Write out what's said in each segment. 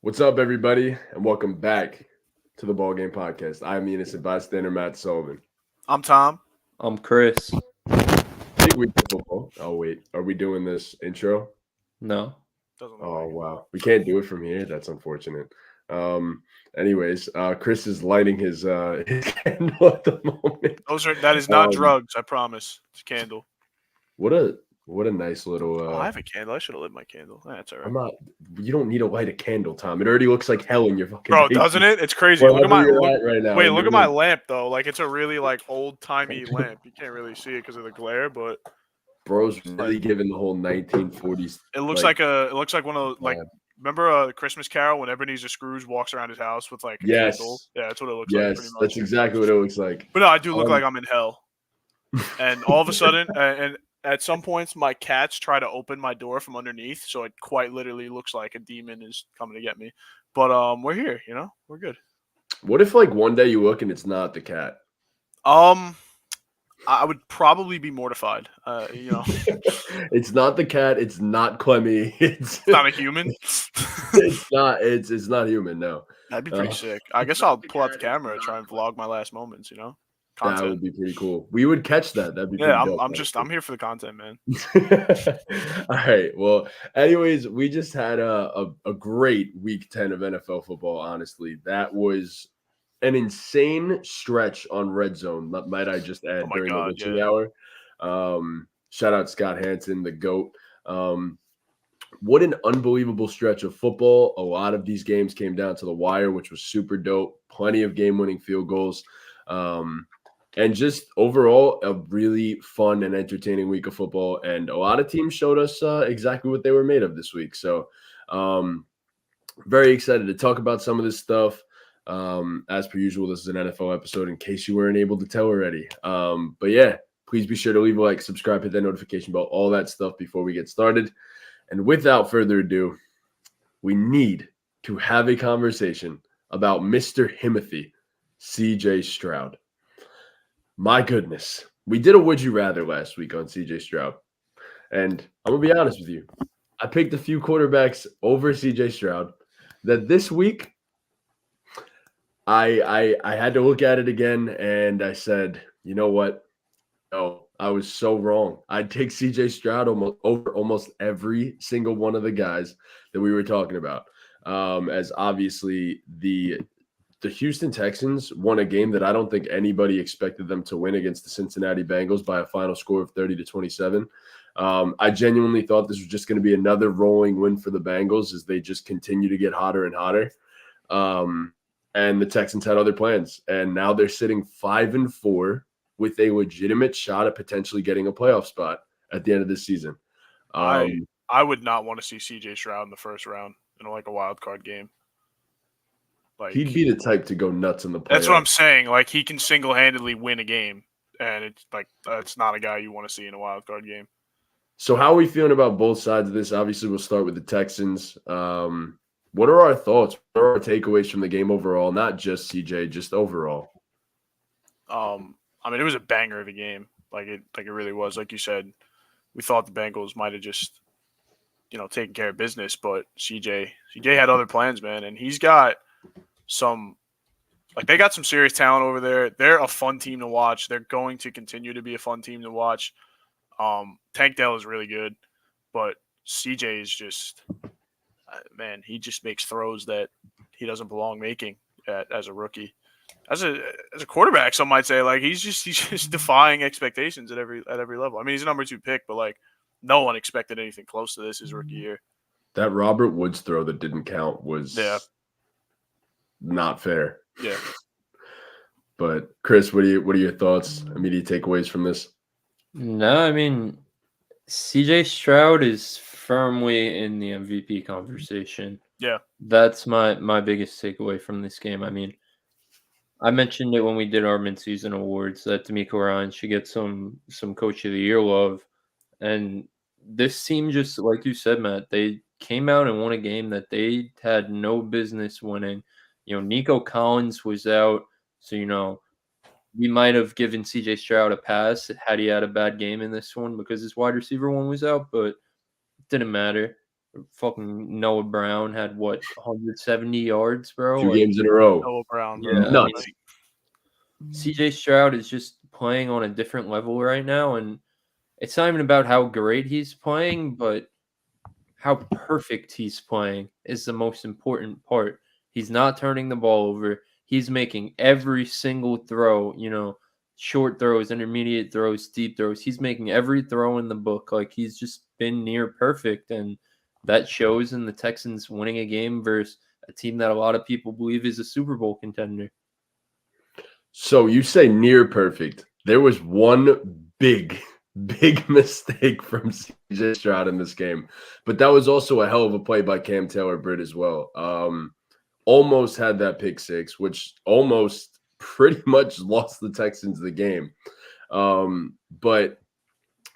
What's up, everybody, and welcome back to the BallGame podcast. I'm the innocent bystander, Matt Sullivan. I'm Tom. I'm Chris. Big week of football. Oh, wait. Are we doing this intro? No. Doesn't look Oh, like it. wow. We can't do it from here. That's unfortunate. Anyways, Chris is lighting his his candle at the moment. That is not Um, drugs. I promise. It's a candle. What a nice little. Oh, I have a candle. I should have lit my candle. That's all right. I'm not. You don't need to light a candle, Tom. It already looks like hell in your fucking Bro, basement. doesn't it? It's crazy. Look at Wherever my you're look. at right now. Wait, in look your at my room. lamp though. Like it's a really old timey lamp. You can't really see it because of the glare, but Bro's really giving the whole 1940s. it looks like, like one of those remember the Christmas Carol when Ebenezer Scrooge walks around his house with like a candle? Yes. Yeah, that's what it looks like pretty Yes, much. that's exactly what it looks like. But no, I do look like I'm in hell. And all of a sudden, and at some points, my cats try to open my door from underneath, so it quite literally looks like a demon is coming to get me. But we're here, we're good. What if like one day you look and it's not the cat? I would probably be mortified. It's not the cat. It's not Clemmy. It's Not a human. it's not. It's not human. No, That'd be pretty sick. I guess I'll pull out the camera and try and vlog my last moments. that Content. would be pretty cool. We would catch that. That'd be Yeah, pretty dope, I'm here for the content, man. All right. Well, anyways, we just had a great week 10 of NFL football. Honestly, that was an insane stretch on Red Zone. Might I just add Oh my during God, the witching yeah. hour? Shout out Scott Hansen, the GOAT. What an unbelievable stretch of football. A lot of these games came down to the wire, which was super dope. Plenty of game-winning field goals. And just overall, a really fun and entertaining week of football. And a lot of teams showed us exactly what they were made of this week. So very excited to talk about some of this stuff. As per usual, this is an NFL episode in case you weren't able to tell already. But yeah, please be sure to leave a like, subscribe, hit that notification bell, all that stuff before we get started. And without further ado, we need to have a conversation about Mr. Himothy, CJ Stroud. My goodness. We did a Would You Rather last week on CJ Stroud. And I'm going to be honest with you. I picked a few quarterbacks over CJ Stroud that this week I had to look at it again and I said, you know what? No, I was so wrong. I'd take CJ Stroud over almost every single one of the guys that we were talking about. As obviously the Houston Texans won a game that I don't think anybody expected them to win against the Cincinnati Bengals by a final score of 30-27. I genuinely thought this was just going to be another rolling win for the Bengals as they just continue to get hotter and hotter. And the Texans had other plans, and now they're sitting 5-4 with a legitimate shot at potentially getting a playoff spot at the end of this season. I would not want to see CJ Stroud in the first round in a wild card game. Like he'd be the type to go nuts in the playoffs. That's what I'm saying. Like he can single-handedly win a game, and it's like that's not a guy you want to see in a wild card game. So how are we feeling about both sides of this? Obviously, we'll start with the Texans. What are our thoughts? What are our takeaways from the game overall? Not just CJ, just overall. I mean, it was a banger of a game. Like it really was. Like you said, we thought the Bengals might have just, taken care of business, but CJ had other plans, man, and he's got they got some serious talent over there. They're a fun team to watch. They're going to continue to be a fun team to watch. Tank Dell is really good, but CJ is just, man, he just makes throws that he doesn't belong making as a rookie. As a quarterback, some might say he's just defying expectations at every level. I mean, he's a number 2 pick, but no one expected anything close to this his rookie year. That Robert Woods throw that didn't count was not fair. Yeah. But Chris, what are your thoughts? Immediate takeaways from this? No, I mean, CJ Stroud is firmly in the MVP conversation. Yeah. That's my biggest takeaway from this game. I mean, I mentioned it when we did our mid-season awards that D'Amico Ryan should get some Coach of the Year love. And this team, just like you said, Matt, they came out and won a game that they had no business winning. Nico Collins was out, so, we might have given CJ Stroud a pass had he had a bad game in this one because his wide receiver one was out, but it didn't matter. fucking Noah Brown had 170 yards, bro. 2 Like, games in a row. Noah Brown, bro. yeah, I Nuts. mean, CJ Stroud is just playing on a different level right now, and it's not even about how great he's playing, but how perfect he's playing is the most important part. He's not turning the ball over. He's making every single throw, short throws, intermediate throws, deep throws. He's making every throw in the book. Like, he's just been near perfect, and that shows in the Texans winning a game versus a team that a lot of people believe is a Super Bowl contender. So you say near perfect. There was one big mistake from CJ Stroud in this game, but that was also a hell of a play by Cam Taylor-Britt as well. Almost had that pick six, which almost pretty much lost the Texans the game. But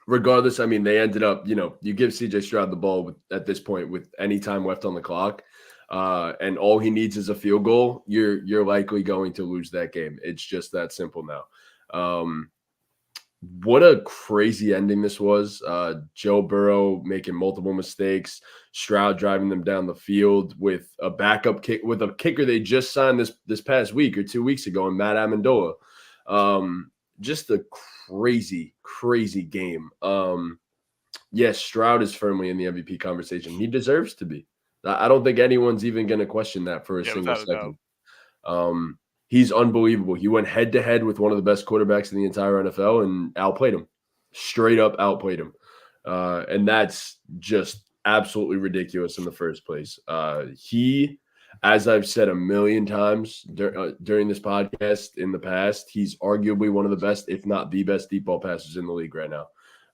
regardless, I mean, they ended up, you give CJ Stroud the ball at this point with any time left on the clock, and all he needs is a field goal, you're likely going to lose that game. It's just that simple now. What a crazy ending this was. Joe Burrow making multiple mistakes, Stroud driving them down the field with a backup kick with a kicker they just signed this past week or 2 weeks ago in Matt Amendola. Just a crazy game. Yes, Stroud is firmly in the MVP conversation. He deserves to be. I don't think anyone's even going to question that for a single second. He's unbelievable. He went head-to-head with one of the best quarterbacks in the entire NFL and outplayed him. Straight up outplayed him. And that's just absolutely ridiculous in the first place. He, as I've said a million times during this podcast in the past, he's arguably one of the best, if not the best, deep ball passers in the league right now.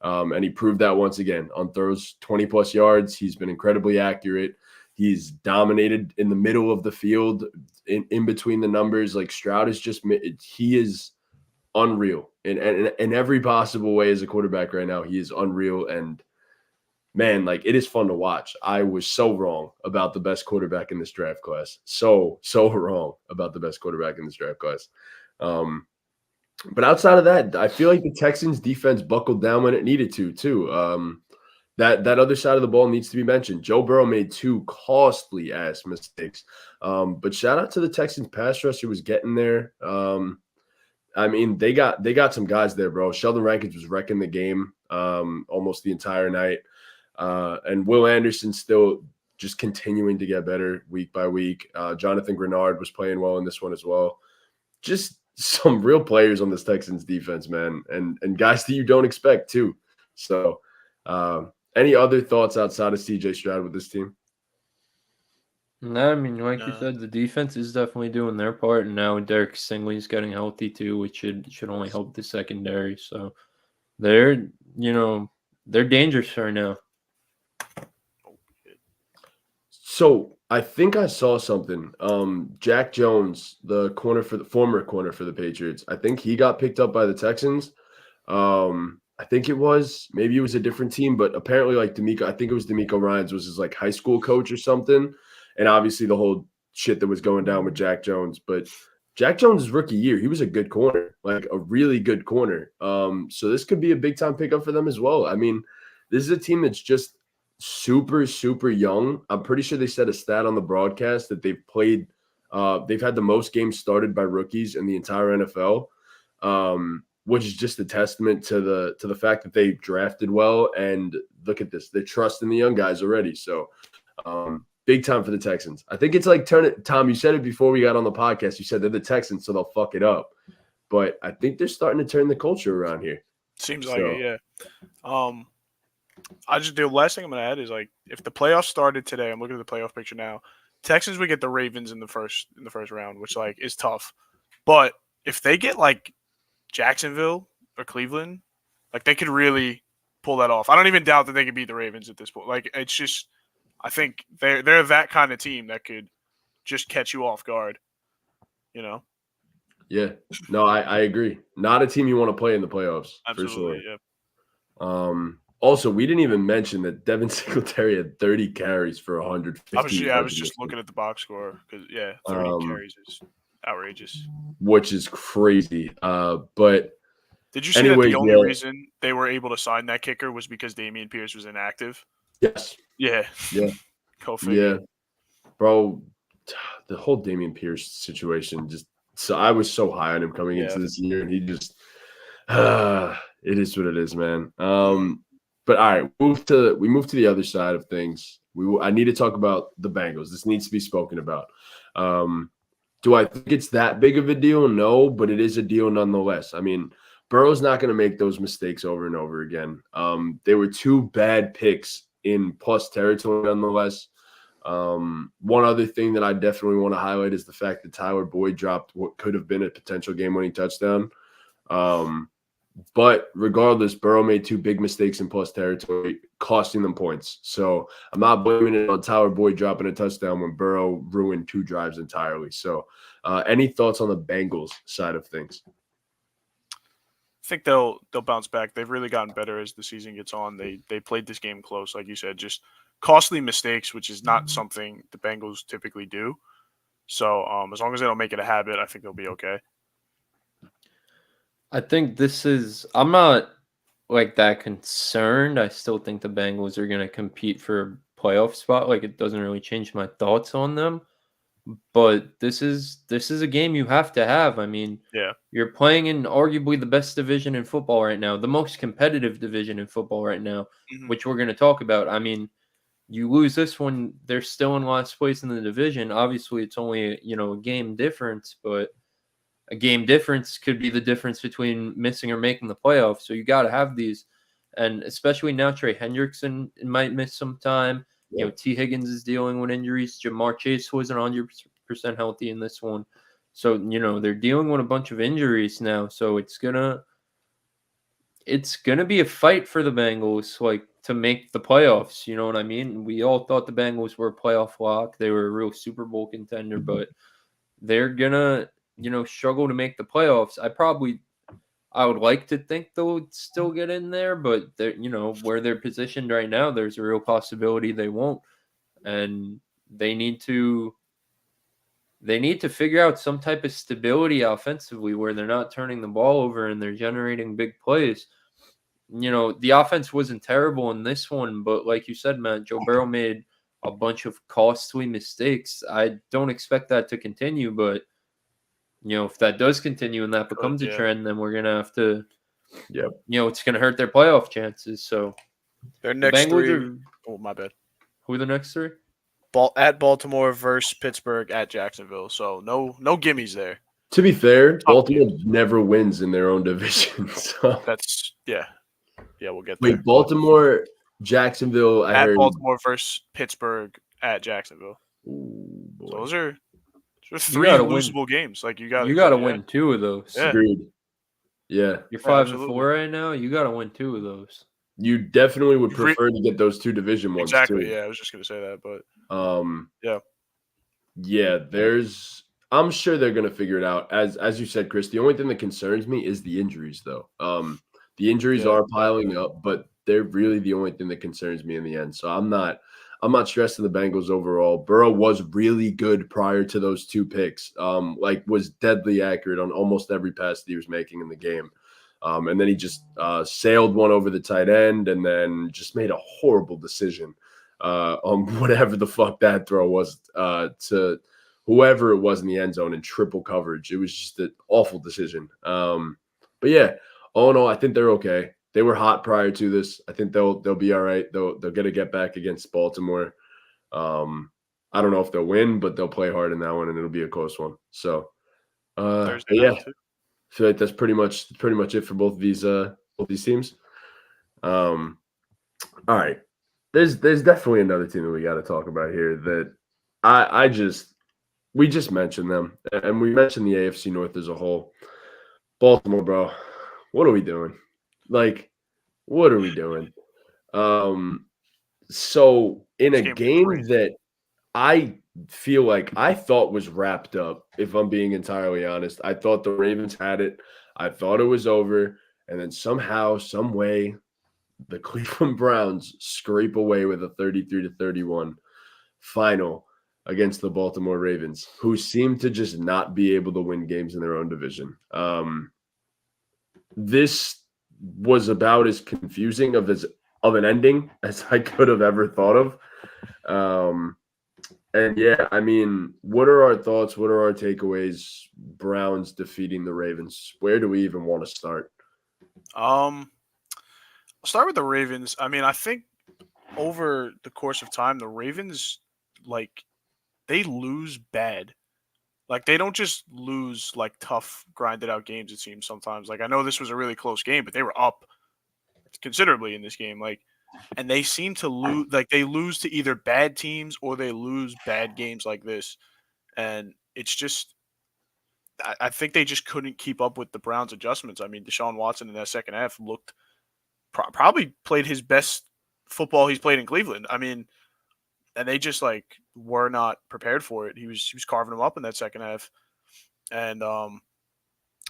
And he proved that once again. On throws 20-plus yards, he's been incredibly accurate. He's dominated in the middle of the field, in between the numbers. Like, Stroud is he is unreal in every possible way as a quarterback right now. He is unreal. And man, like, it is fun to watch. I was so wrong about the best quarterback in this draft class. So wrong about the best quarterback in this draft class. But outside of that, I feel like the Texans defense buckled down when it needed to too. That other side of the ball needs to be mentioned. Joe Burrow made 2 costly ass mistakes. But shout out to the Texans pass rush who was getting there. I mean, they got some guys there, bro. Sheldon Rankins was wrecking the game almost the entire night. And Will Anderson still just continuing to get better week by week. Jonathan Grenard was playing well in this one as well. Just some real players on this Texans defense, man, and guys that you don't expect too. So any other thoughts outside of CJ Stroud with this team? No, I mean, like you said, the defense is definitely doing their part, and now Derek Stingley's getting healthy too, which should only help the secondary. So they're dangerous right now. So I think I saw something. Jack Jones, the former corner for the Patriots, I think he got picked up by the Texans. I think maybe it was a different team, but apparently I think it was DeMeco Ryans was his like high school coach or something. And obviously the whole shit that was going down with Jack Jones. But Jack Jones' rookie year, he was a good corner, like a really good corner. So this could be a big-time pickup for them as well. I mean, this is a team that's just super young. I'm pretty sure they said a stat on the broadcast that they've had the most games started by rookies in the entire NFL, which is just a testament to the fact that they drafted well. And look at this, they trust in the young guys already. So big time for the Texans. I think it's like Tom, you said it before we got on the podcast. You said they're the Texans, so they'll fuck it up. But I think they're starting to turn the culture around here. Seems like it, yeah. The last thing I'm gonna add is, like, if the playoffs started today, I'm looking at the playoff picture now. Texans would get the Ravens in the first round, which, like, is tough. But if they get like Jacksonville or Cleveland, like, they could really pull that off. I don't even doubt that they could beat the Ravens at this point. Like, it's just, I think they're that kind of team that could just catch you off guard, you know? Yeah. No, I agree. Not a team you want to play in the playoffs. Absolutely, for sure. Yeah. Also, we didn't even mention that Devin Singletary had 30 carries for 150. I was just looking at the box score because 30 carries is outrageous. Which is crazy. But did you see that the only reason they were able to sign that kicker was because Dameon Pierce was inactive? Yes. Yeah. Yeah. Go figure. Yeah. Bro, the whole Damian Pierce situation so I was so high on him coming into this year, and he just it is what it is, man. But all right, we move to the other side of things. I need to talk about the Bengals. This needs to be spoken about. Do I think it's that big of a deal? No, but it is a deal nonetheless. I mean, Burrow's not going to make those mistakes over and over again. They were two bad picks in plus territory nonetheless. One other thing that I definitely want to highlight is the fact that Tyler Boyd dropped what could have been a potential game-winning touchdown. But regardless, Burrow made two big mistakes in plus territory, costing them points. So I'm not blaming it on Tyler Boyd dropping a touchdown when Burrow ruined two drives entirely. So any thoughts on the Bengals side of things? I think they'll bounce back. They've really gotten better as the season gets on. They played this game close, like you said, just costly mistakes, which is not something the Bengals typically do. So as long as they don't make it a habit, I think they'll be okay. I think I'm not like that concerned. I still think the Bengals are going to compete for a playoff spot. Like, it doesn't really change my thoughts on them. But this is a game you have to have. I mean, you're playing in arguably the best division in football right now, the most competitive division in football right now, which we're going to talk about. I mean, you lose this one, they're still in last place in the division. Obviously, it's only a game difference, but a game difference could be the difference between missing or making the playoffs. So you got to have these, and especially now Trey Hendrickson might miss some time. Yeah. T. Higgins is dealing with injuries. Jamar Chase wasn't 100% healthy in this one. So, they're dealing with a bunch of injuries now. So it's gonna be a fight for the Bengals, like, to make the playoffs. You know what I mean? We all thought the Bengals were a playoff lock. They were a real Super Bowl contender, but they're gonna struggle to make the playoffs. I would like to think they'll still get in there, but they're, where they're positioned right now, there's a real possibility they won't. And they need to figure out some type of stability offensively where they're not turning the ball over and they're generating big plays. The offense wasn't terrible in this one, but like you said, Matt, Joe Burrow made a bunch of costly mistakes. I don't expect that to continue, but if that does continue and that becomes a trend, then we're gonna have to. It's gonna hurt their playoff chances. So their next three. Oh, my bad. Who are the next three? At Baltimore versus Pittsburgh at Jacksonville. So no gimmies there. To be fair, Baltimore never wins in their own division. So that's we'll get there. Wait, Baltimore, Jacksonville. Baltimore versus Pittsburgh at Jacksonville. Ooh, boy. So those are three losable games. Like you got to win two of those. Yeah. Agreed. Yeah, you're 5-4 right now. You got to win two of those. You definitely would prefer to get those two division ones. Exactly. Too. Yeah, I was just gonna say that, but I'm sure they're gonna figure it out. As you said, Chris, the only thing that concerns me is the injuries, though. The injuries are piling up, but they're really the only thing that concerns me in the end. So I'm not stressing the Bengals overall. Burrow was really good prior to those two picks. Was deadly accurate on almost every pass that he was making in the game. And then he just sailed one over the tight end and then just made a horrible decision on whatever the fuck that throw was to whoever it was in the end zone in triple coverage. It was just an awful decision. But yeah, all in all, I think they're okay. They were hot prior to this. I think they'll be all right. They'll get back against Baltimore. I don't know if they'll win, but they'll play hard in that one, and it'll be a close one. So, yeah, I feel like that's pretty much it for both these teams. All right, there's definitely another team that we got to talk about here that we just mentioned them, and we mentioned the AFC North as a whole. Baltimore, bro, what are we doing? Like, what are we doing? So in a game that I feel like I thought was wrapped up, if I'm being entirely honest, I thought the Ravens had it. I thought it was over. And then somehow, some way, the Cleveland Browns scrape away with a 33-31 final against the Baltimore Ravens, who seem to just not be able to win games in their own division. This was about as confusing as of an ending as I could have ever thought of. And yeah, I mean, what are our thoughts? What are our takeaways? Browns defeating the Ravens. Where do we even want to start? I'll start with the Ravens. I mean, I think over the course of time, the Ravens, like, they lose bad. Like, they don't just lose like tough, grinded out games. It seems sometimes. Like, I know this was a really close game, but they were up considerably in this game. Like, and they seem to lose. Like, they lose to either bad teams or they lose bad games like this. And it's just, I think they just couldn't keep up with the Browns' adjustments. I mean, Deshaun Watson in that second half looked probably played his best football he's played in Cleveland. I mean, and they just like were not prepared for it. He was carving them up in that second half, and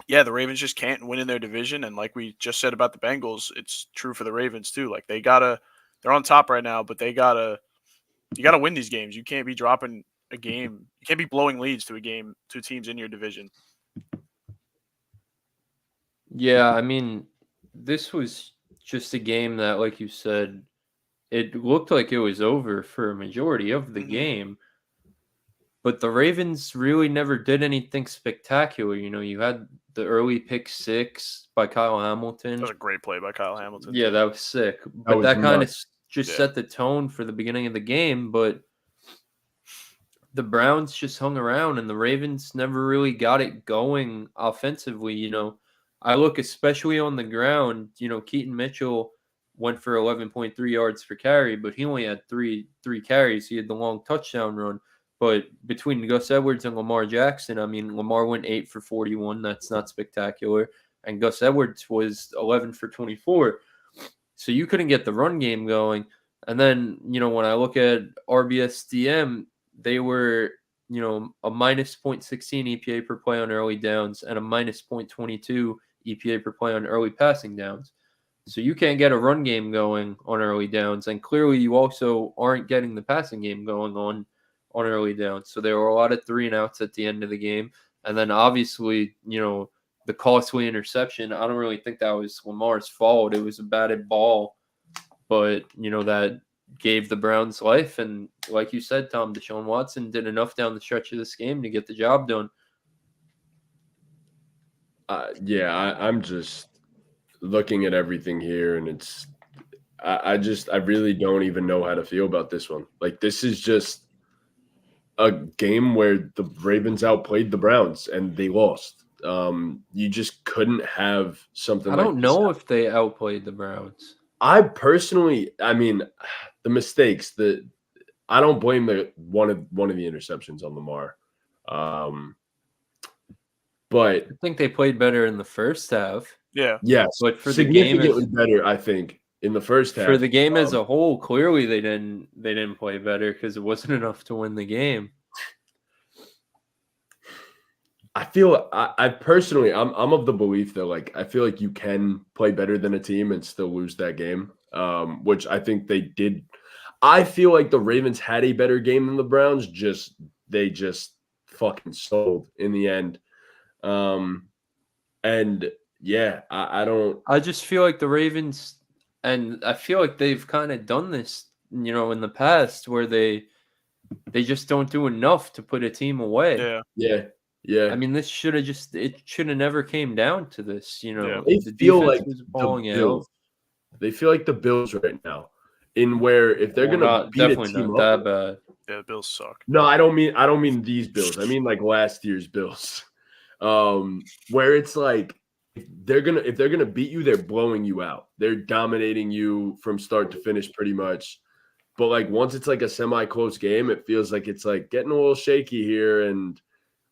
yeah, the Ravens just can't win in their division. And like we just said about the Bengals, it's true for the Ravens too. Like they're on top right now, but you gotta win these games. You can't be dropping a game. You can't be blowing leads to teams in your division. Yeah, I mean, this was just a game that, like you said, it looked like it was over for a majority of the game. But the Ravens really never did anything spectacular. You know, you had the early pick 6 by Kyle Hamilton. That was a great play by Kyle Hamilton. Yeah, that was sick. But that kind of just set the tone for the beginning of the game. But the Browns just hung around, and the Ravens never really got it going offensively. You know, I look especially on the ground. You know, Keaton Mitchell went for 11.3 yards per carry, but he only had three carries. He had the long touchdown run. But between Gus Edwards and Lamar Jackson, I mean, Lamar went 8 for 41. That's not spectacular. And Gus Edwards was 11 for 24. So you couldn't get the run game going. And then, you know, when I look at RBSDM, they were, you know, a minus 0.16 EPA per play on early downs and a minus 0.22 EPA per play on early passing downs. So you can't get a run game going on early downs. And clearly you also aren't getting the passing game going on early downs. So there were a lot of 3-and-outs at the end of the game. And then obviously, you know, the costly interception, I don't really think that was Lamar's fault. It was a batted ball. But, you know, that gave the Browns life. And like you said, Tom, Deshaun Watson did enough down the stretch of this game to get the job done. I'm just looking at everything here, and it's I really don't even know how to feel about this one. Like, this is just a game where the Ravens outplayed the Browns and they lost. You just couldn't have something. I don't know if they outplayed the Browns. I personally, I mean, the mistakes that I don't blame one of the interceptions on Lamar. But I think they played better in the first half. Yeah. Yes. But for significantly the game better, I think, in the first half. For the game as a whole, clearly they didn't play better because it wasn't enough to win the game. I feel I personally I'm of the belief that, like, I feel like you can play better than a team and still lose that game. Which I think they did. I feel like the Ravens had a better game than the Browns. They just fucking sold in the end. And yeah, I don't. I just feel like the Ravens, and I feel like they've kind of done this, you know, in the past where they just don't do enough to put a team away. Yeah. I mean, it should have never came down to this, you know. They the feel defense like was the balling out. Bills. They feel like the Bills right now, in where if they're gonna beat a team not up, that bad. Yeah, the Bills suck. No, I don't mean these Bills. I mean like last year's Bills. Where it's like if they're gonna beat you, they're blowing you out. They're dominating you from start to finish pretty much. But like once it's like a semi-close game, it feels like it's like getting a little shaky here, and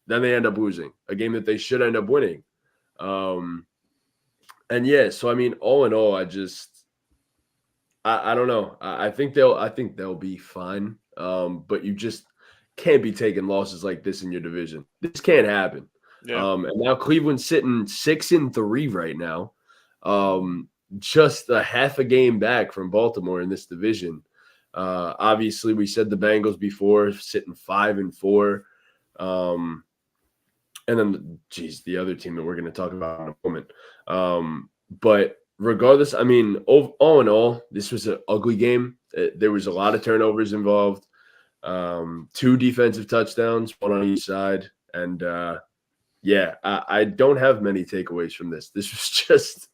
then they end up losing a game that they should end up winning. And yeah, so I mean, all in all, I don't know. I think they'll be fine. But you just can't be taking losses like this in your division. This can't happen. Yeah. And now Cleveland's sitting 6-3 right now. Just a half a game back from Baltimore in this division. Obviously, we said the Bengals before, sitting 5-4. And then, the other team that we're going to talk about in a moment. But regardless, I mean, all in all, this was an ugly game. There was a lot of turnovers involved. 2 defensive touchdowns, 1 on each side, and I don't have many takeaways from this. This was just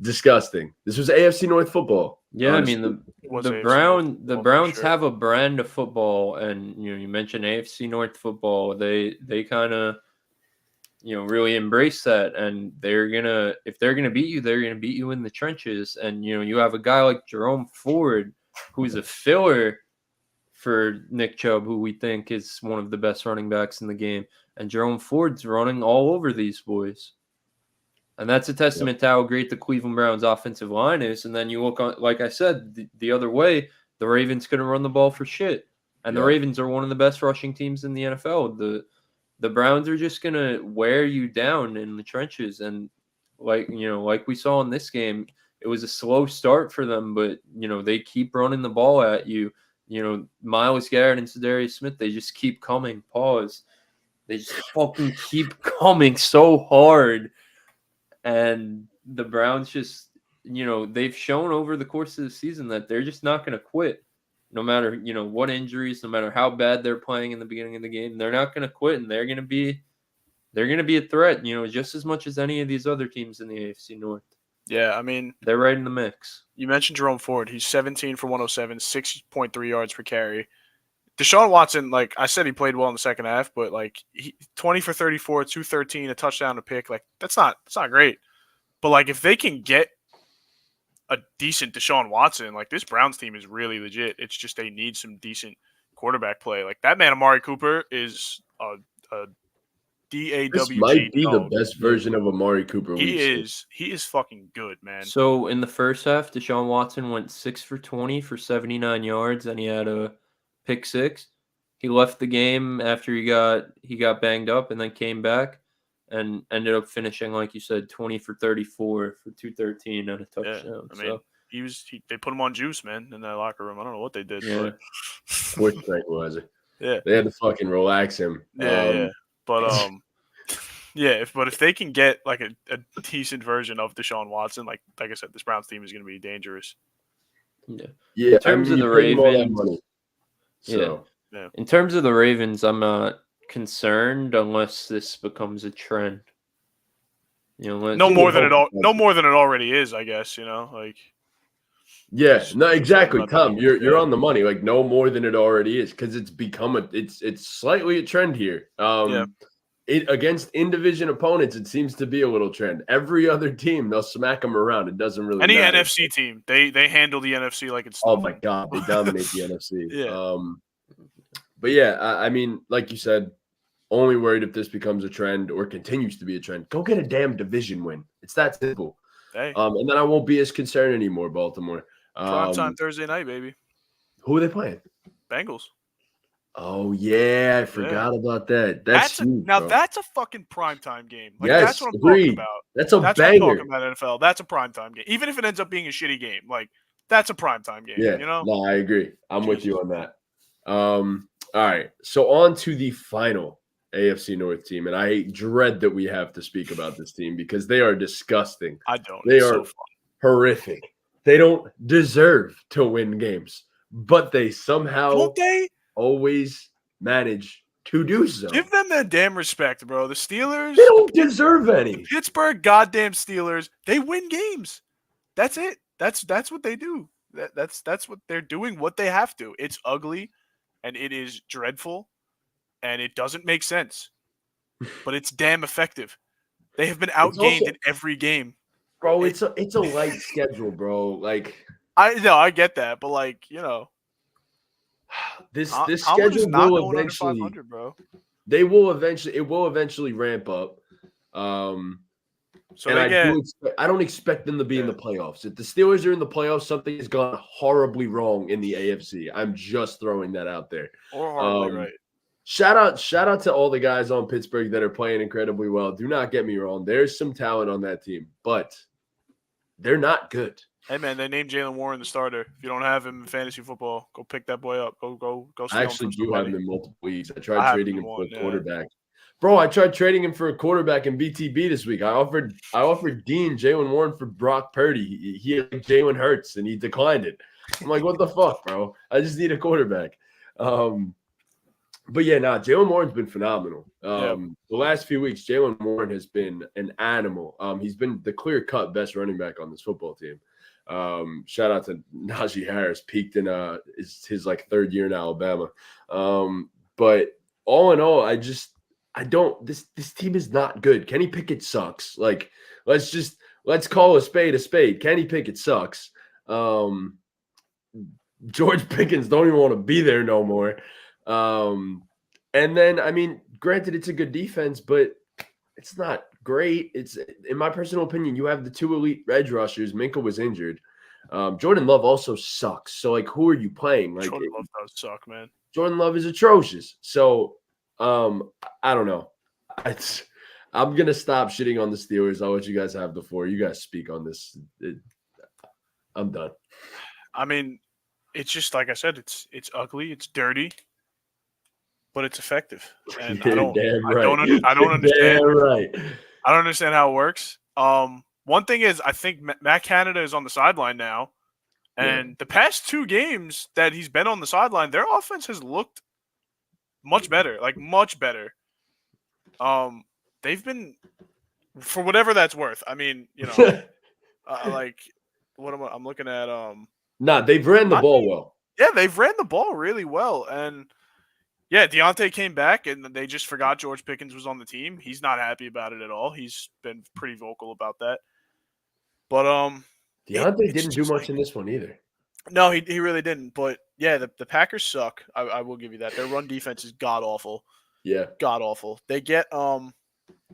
disgusting. This was AFC North football. Yeah, honestly. I mean Was the AFC Brown North the football for Browns sure. have a brand of football, and you mentioned AFC North football. They kind of really embrace that, and if they're gonna beat you, they're gonna beat you in the trenches. And you have a guy like Jerome Ford, who's a filler for Nick Chubb, who we think is one of the best running backs in the game, and Jerome Ford's running all over these boys. And that's a testament to how great the Cleveland Browns offensive line is. And then you look on, like I said, the other way, the Ravens couldn't run the ball for shit. And the Ravens are one of the best rushing teams in the NFL. The Browns are just gonna wear you down in the trenches. And like we saw in this game, it was a slow start for them, but they keep running the ball at you. Myles Garrett and Zadarius Smith, they just keep coming. They just fucking keep coming so hard. And the Browns just, they've shown over the course of the season that they're just not going to quit. No matter, what injuries, no matter how bad they're playing in the beginning of the game, they're not going to quit, and they're going to be a threat, just as much as any of these other teams in the AFC North. Yeah, I mean, they're right in the mix. You mentioned Jerome Ford. He's 17 for 107, 6.3 yards per carry. Deshaun Watson, like I said, he played well in the second half, but 20 for 34, 213, a touchdown, a pick. Like that's not great. But if they can get a decent Deshaun Watson, this Browns team is really legit. It's just they need some decent quarterback play. Like that man, Amari Cooper, is a DAWG. This might be dog. the best version of Amari Cooper. He is fucking good, man. So in the first half, Deshaun Watson went 6 for 20 for 79 yards, and he had a pick 6. He left the game after he got banged up, and then came back and ended up finishing, like you said, 20 for 34 for 213 and a touchdown. Yeah, I mean, they put him on juice, man, in that locker room. I don't know what they did. Yeah. But... Sports tranquilizer. Yeah, they had to fucking relax him. Yeah. But if they can get a decent version of Deshaun Watson, like I said, this Browns team is going to be dangerous. Yeah. In terms of the Ravens, in terms of the Ravens, I'm not concerned unless this becomes a trend. No more than it already is, I guess. Yeah, no, exactly, Tom. You're on the money. No more than it already is, because it's become it's slightly a trend here. Against in-division opponents, it seems to be a little trend. Every other team, they'll smack them around. It doesn't really matter. Any NFC team, they handle the NFC like it's nothing. Oh my god, they dominate the NFC. Yeah. But yeah, I mean, like you said, only worried if this becomes a trend or continues to be a trend. Go get a damn division win. It's that simple. Hey. And then I won't be as concerned anymore, Baltimore. Prime time Thursday night, baby. Who are they playing? Bengals. Oh yeah, I forgot about that. That's huge, that's a fucking primetime game. Yes, that's what I'm agreed. talking about. That's a banger. What I'm talking about, NFL. That's a primetime game. Even if it ends up being a shitty game, that's a primetime game. Yeah, no, I agree. I'm with you on that. All right, so on to the final AFC North team, and I dread that we have to speak about this team because they are disgusting. I don't. They it's are so fun. horrific. They don't deserve to win games, but they somehow always manage to do so. Give them their damn respect, bro. The Steelers, they don't deserve any. The Pittsburgh goddamn Steelers, they win games. That's it. That's what they do. That's what they're doing. What they have to. It's ugly, and it is dreadful, and it doesn't make sense, but it's damn effective. They have been outgained in every game. Bro, it's a light schedule, bro. I get that, but this schedule will eventually, bro. It will eventually ramp up. So I don't expect them to be in the playoffs. If the Steelers are in the playoffs, something has gone horribly wrong in the AFC. I'm just throwing that out there. Or horribly right. Shout out to all the guys on Pittsburgh that are playing incredibly well. Do not get me wrong. There's some talent on that team, but they're not good. Hey man, they named Jalen Warren the starter. If you don't have him in fantasy football, go pick that boy up. Go. I actually do have him in multiple leagues. I tried trading him for a quarterback, Bro, I tried trading him for a quarterback in BTB this week. I offered Dean Jalen Warren for Brock Purdy. He had Jalen Hurts, and he declined it. I'm like, what the fuck, bro? I just need a quarterback. But yeah, Jalen Warren's been phenomenal. The last few weeks, Jalen Warren has been an animal. He's been the clear-cut best running back on this football team. Shout out to Najee Harris, peaked in his like third year in Alabama. But all in all, this team is not good. Kenny Pickett sucks. Like, let's call a spade a spade. Kenny Pickett sucks. George Pickens don't even want to be there no more. And then, I mean, granted, it's a good defense, but it's not great. It's, in my personal opinion, you have the two elite edge rushers. Minkah was injured. Jordan Love also sucks. So, like, who are you playing? Like, Jordan Love does suck, man. Jordan Love is atrocious. So, I don't know. I'm gonna stop shitting on the Steelers. I'll let you guys have the floor. You guys speak on this. I'm done. I mean, it's just like I said. It's ugly. It's dirty, but it's effective. And I don't understand. Right. I don't understand how it works. One thing is, I think Matt Canada is on the sideline now, and the past 2 games that he's been on the sideline, their offense has looked much better. Like, much better. They've been, for whatever that's worth. I mean, you know, like, what am I'm looking at? They've ran the ball well. Yeah, they've ran the ball really well, and yeah, Deontay came back, and they just forgot George Pickens was on the team. He's not happy about it at all. He's been pretty vocal about that. But Deontay didn't do much in this one either. No, he really didn't. But yeah, the Packers suck. I will give you that. Their run defense is god awful. Yeah, god awful. They get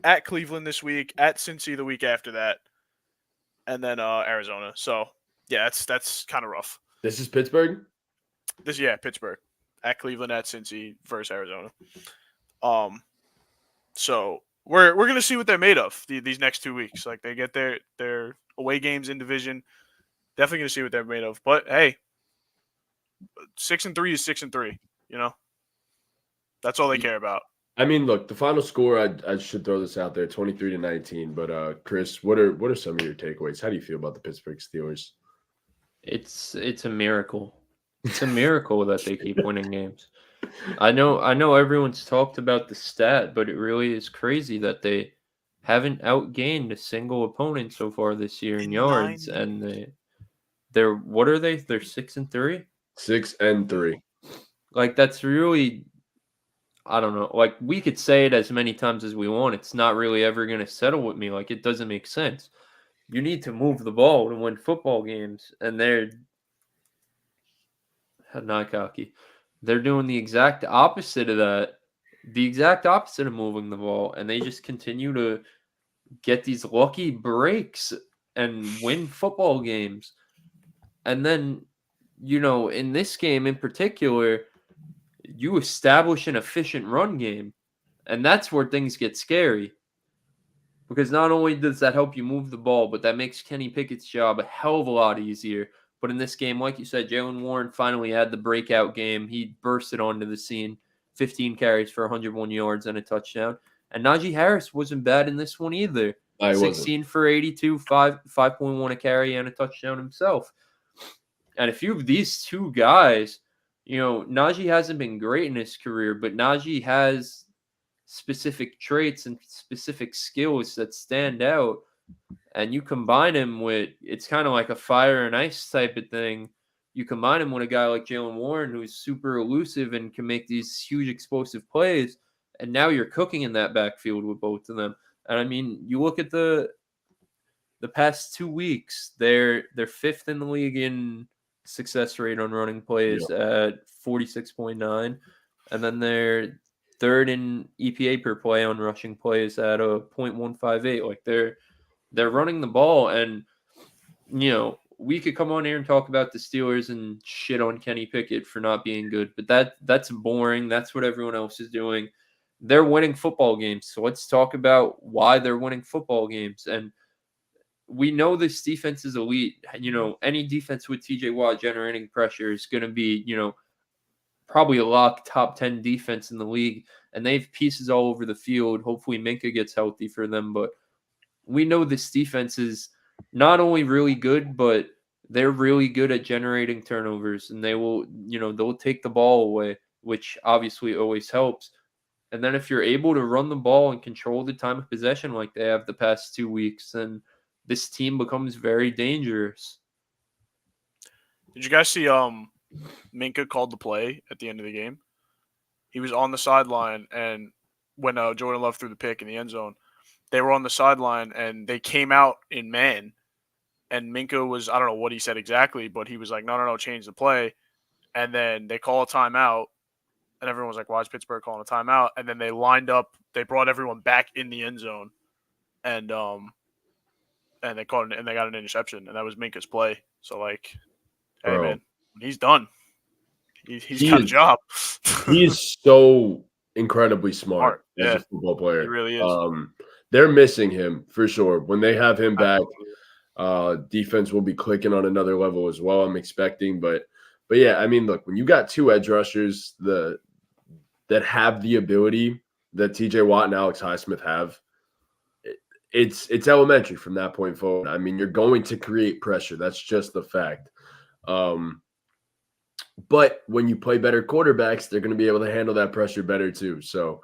at Cleveland this week, at Cincy the week after that, and then Arizona. So yeah, that's kind of rough. This is Pittsburgh. Pittsburgh, at Cleveland, at Cincy versus Arizona. So we're gonna see what they're made of these next 2 weeks. Like, they get their away games in division. Definitely gonna see what they're made of. But hey, 6-3 is 6-3. You know, that's all they care about. I mean, look, the final score, I should throw this out there, 23-19. But Chris, what are some of your takeaways? How do you feel about the Pittsburgh Steelers? It's a miracle. It's a miracle that they keep winning games. I know everyone's talked about the stat, but it really is crazy that they haven't outgained a single opponent so far this year in yards. And they're what are they? They're 6-3? 6-3. Like, that's really, I don't know. Like, we could say it as many times as we want. It's not really ever going to settle with me. Like, it doesn't make sense. You need to move the ball to win football games, and they're not cocky. They're doing the exact opposite of that, the exact opposite of moving the ball, and they just continue to get these lucky breaks and win football games. And then, you know, in this game in particular, you establish an efficient run game, and that's where things get scary. Because not only does that help you move the ball, but that makes Kenny Pickett's job a hell of a lot easier. But in this game, like you said, Jalen Warren finally had the breakout game. He bursted onto the scene, 15 carries for 101 yards and a touchdown. And Najee Harris wasn't bad in this one either. 16 for 82, 5.1 a carry and a touchdown himself. And if you have these two guys, you know, Najee hasn't been great in his career, but Najee has specific traits and specific skills that stand out, and you combine him with, it's kind of like a fire and ice type of thing. You combine him with a guy like Jalen Warren, who's super elusive and can make these huge explosive plays, and now you're cooking in that backfield with both of them. And I mean, you look at the past 2 weeks, they're fifth in the league in success rate on running plays at 46.9, and then they're third in EPA per play on rushing plays at a 0.158. Like, they're running the ball, and you know, we could come on here and talk about the Steelers and shit on Kenny Pickett for not being good, but that's boring. That's what everyone else is doing. They're winning football games, so let's talk about why they're winning football games. And we know this defense is elite. You know, any defense with TJ Watt generating pressure is going to be, you know, probably a lock top 10 defense in the league, and they have pieces all over the field. Hopefully Minka gets healthy for them, but we know this defense is not only really good, but they're really good at generating turnovers, and they will, they'll take the ball away, which obviously always helps. And then if you're able to run the ball and control the time of possession like they have the past 2 weeks, then this team becomes very dangerous. Did you guys see Minka called the play at the end of the game? He was on the sideline, and when Jordan Love threw the pick in the end zone, they were on the sideline, and they came out in man. And Minka was, I don't know what he said exactly, but he was like, no, change the play. And then they call a timeout, and everyone was like, why is Pittsburgh calling a timeout? And then they lined up, they brought everyone back in the end zone, and they called it, and they got an interception, and that was Minka's play. So, like, hey, Bro. man, he's done. He's got a job. He is so incredibly smart as a football player. He really is. They're missing him for sure. When they have him back, defense will be clicking on another level as well, I'm expecting. But yeah, I mean, look, when you got two edge rushers that have the ability that TJ Watt and Alex Highsmith have, it's elementary from that point forward. I mean, you're going to create pressure. That's just the fact. But when you play better quarterbacks, they're going to be able to handle that pressure better too. So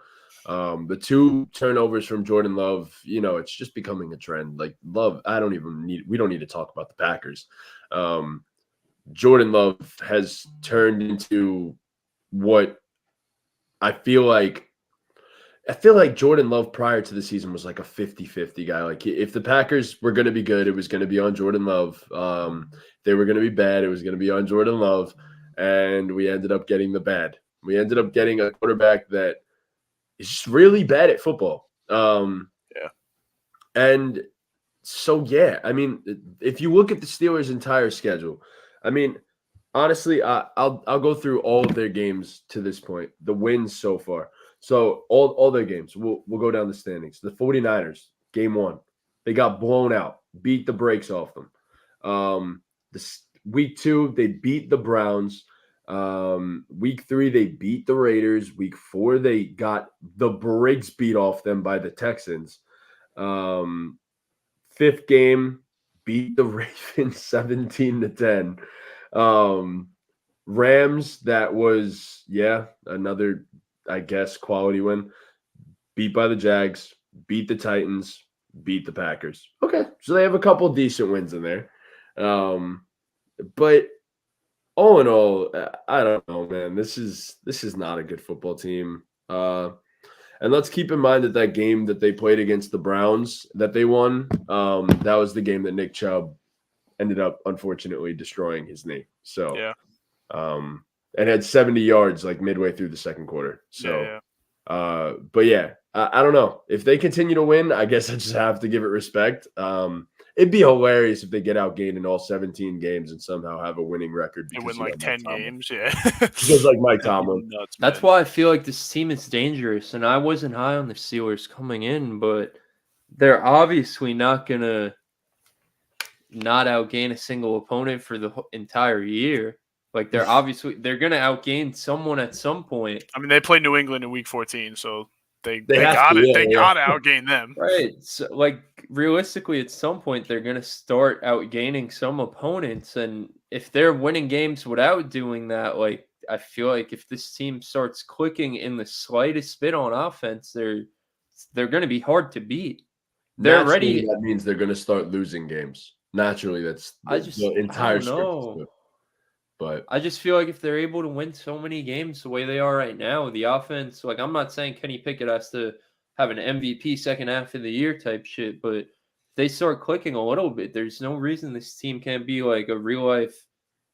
the two turnovers from Jordan Love, it's just becoming a trend. Like Love, we don't need to talk about the Packers. Jordan Love has turned into what I feel like Jordan Love prior to the season was like a 50-50 guy. Like if the Packers were going to be good, it was going to be on Jordan Love. They were going to be bad, it was going to be on Jordan Love. And we ended up getting the bad. We ended up getting a quarterback that is just really bad at football. Yeah. And so, yeah, I mean, if you look at the Steelers' entire schedule, I mean, honestly, I'll go through all of their games to this point, the wins so far. So all their games, we'll go down the standings. The 49ers, game 1, they got blown out, beat the brakes off them. Week 2, they beat the Browns. Week 3, they beat the Raiders. Week 4, they got the brakes beat off them by the Texans. 5th game, beat the Ravens 17-10. Rams, that was, another, I guess, quality win. Beat by the Jags, beat the Titans, beat the Packers. Okay, so they have a couple decent wins in there. But all in all, I don't know, man. This is not a good football team. And let's keep in mind that game that they played against the Browns that they won, that was the game that Nick Chubb ended up unfortunately destroying his knee. So, yeah. And had 70 yards like midway through the second quarter. So, but yeah, I don't know. If they continue to win, I guess I just have to give it respect. It'd be hilarious if they get outgained in all 17 games and somehow have a winning record. They win like 10 games, yeah. Just like Mike Tomlin. That's why I feel like this team is dangerous. And I wasn't high on the Steelers coming in, but they're obviously not going to not outgain a single opponent for the entire year. Like they're going to outgain someone at some point. I mean, they play New England in week 14, so they got it. They got to outgain them. Right. So, like, realistically, at some point, they're going to start outgaining some opponents. And if they're winning games without doing that, like, I feel like if this team starts clicking in the slightest bit on offense, they're going to be hard to beat. They're ready. That means they're going to start losing games. Naturally, that's the entire script. But I just feel like if they're able to win so many games the way they are right now, the offense, like I'm not saying Kenny Pickett has to have an MVP second half of the year type shit, but if they start clicking a little bit, there's no reason this team can't be like a real life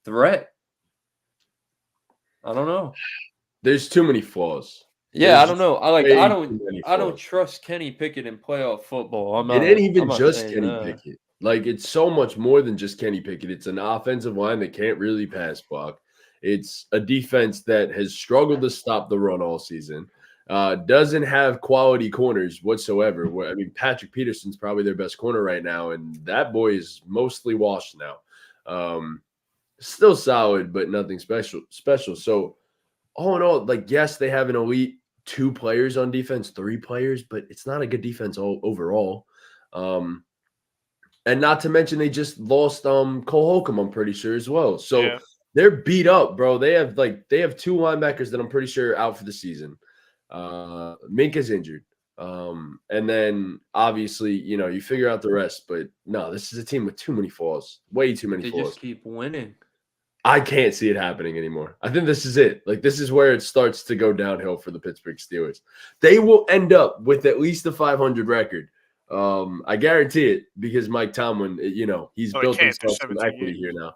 threat. I don't know. There's too many flaws. Yeah, I don't know. I don't trust Kenny Pickett in playoff football. It ain't even just Kenny Pickett. Like, it's so much more than just Kenny Pickett. It's an offensive line that can't really pass block. It's a defense that has struggled to stop the run all season. Doesn't have quality corners whatsoever. I mean, Patrick Peterson's probably their best corner right now, and that boy is mostly washed now. Still solid, but nothing special. So all in all, like, yes, they have an elite 2 players on defense, 3 players, but it's not a good defense overall. And not to mention they just lost Cole Holcomb, I'm pretty sure, as well. So Yeah. they're beat up, bro. They have 2 linebackers that I'm pretty sure are out for the season. Minka's injured. And then obviously, you figure out the rest, but no, this is a team with too many flaws. Way too many They flaws. just keep winning. I can't see it happening anymore. I think this is it. Like, this is where it starts to go downhill for the Pittsburgh Steelers. They will end up with at least a 500 record. I guarantee it, because Mike Tomlin, he's built can't. There's himself some 17 equity games. here now.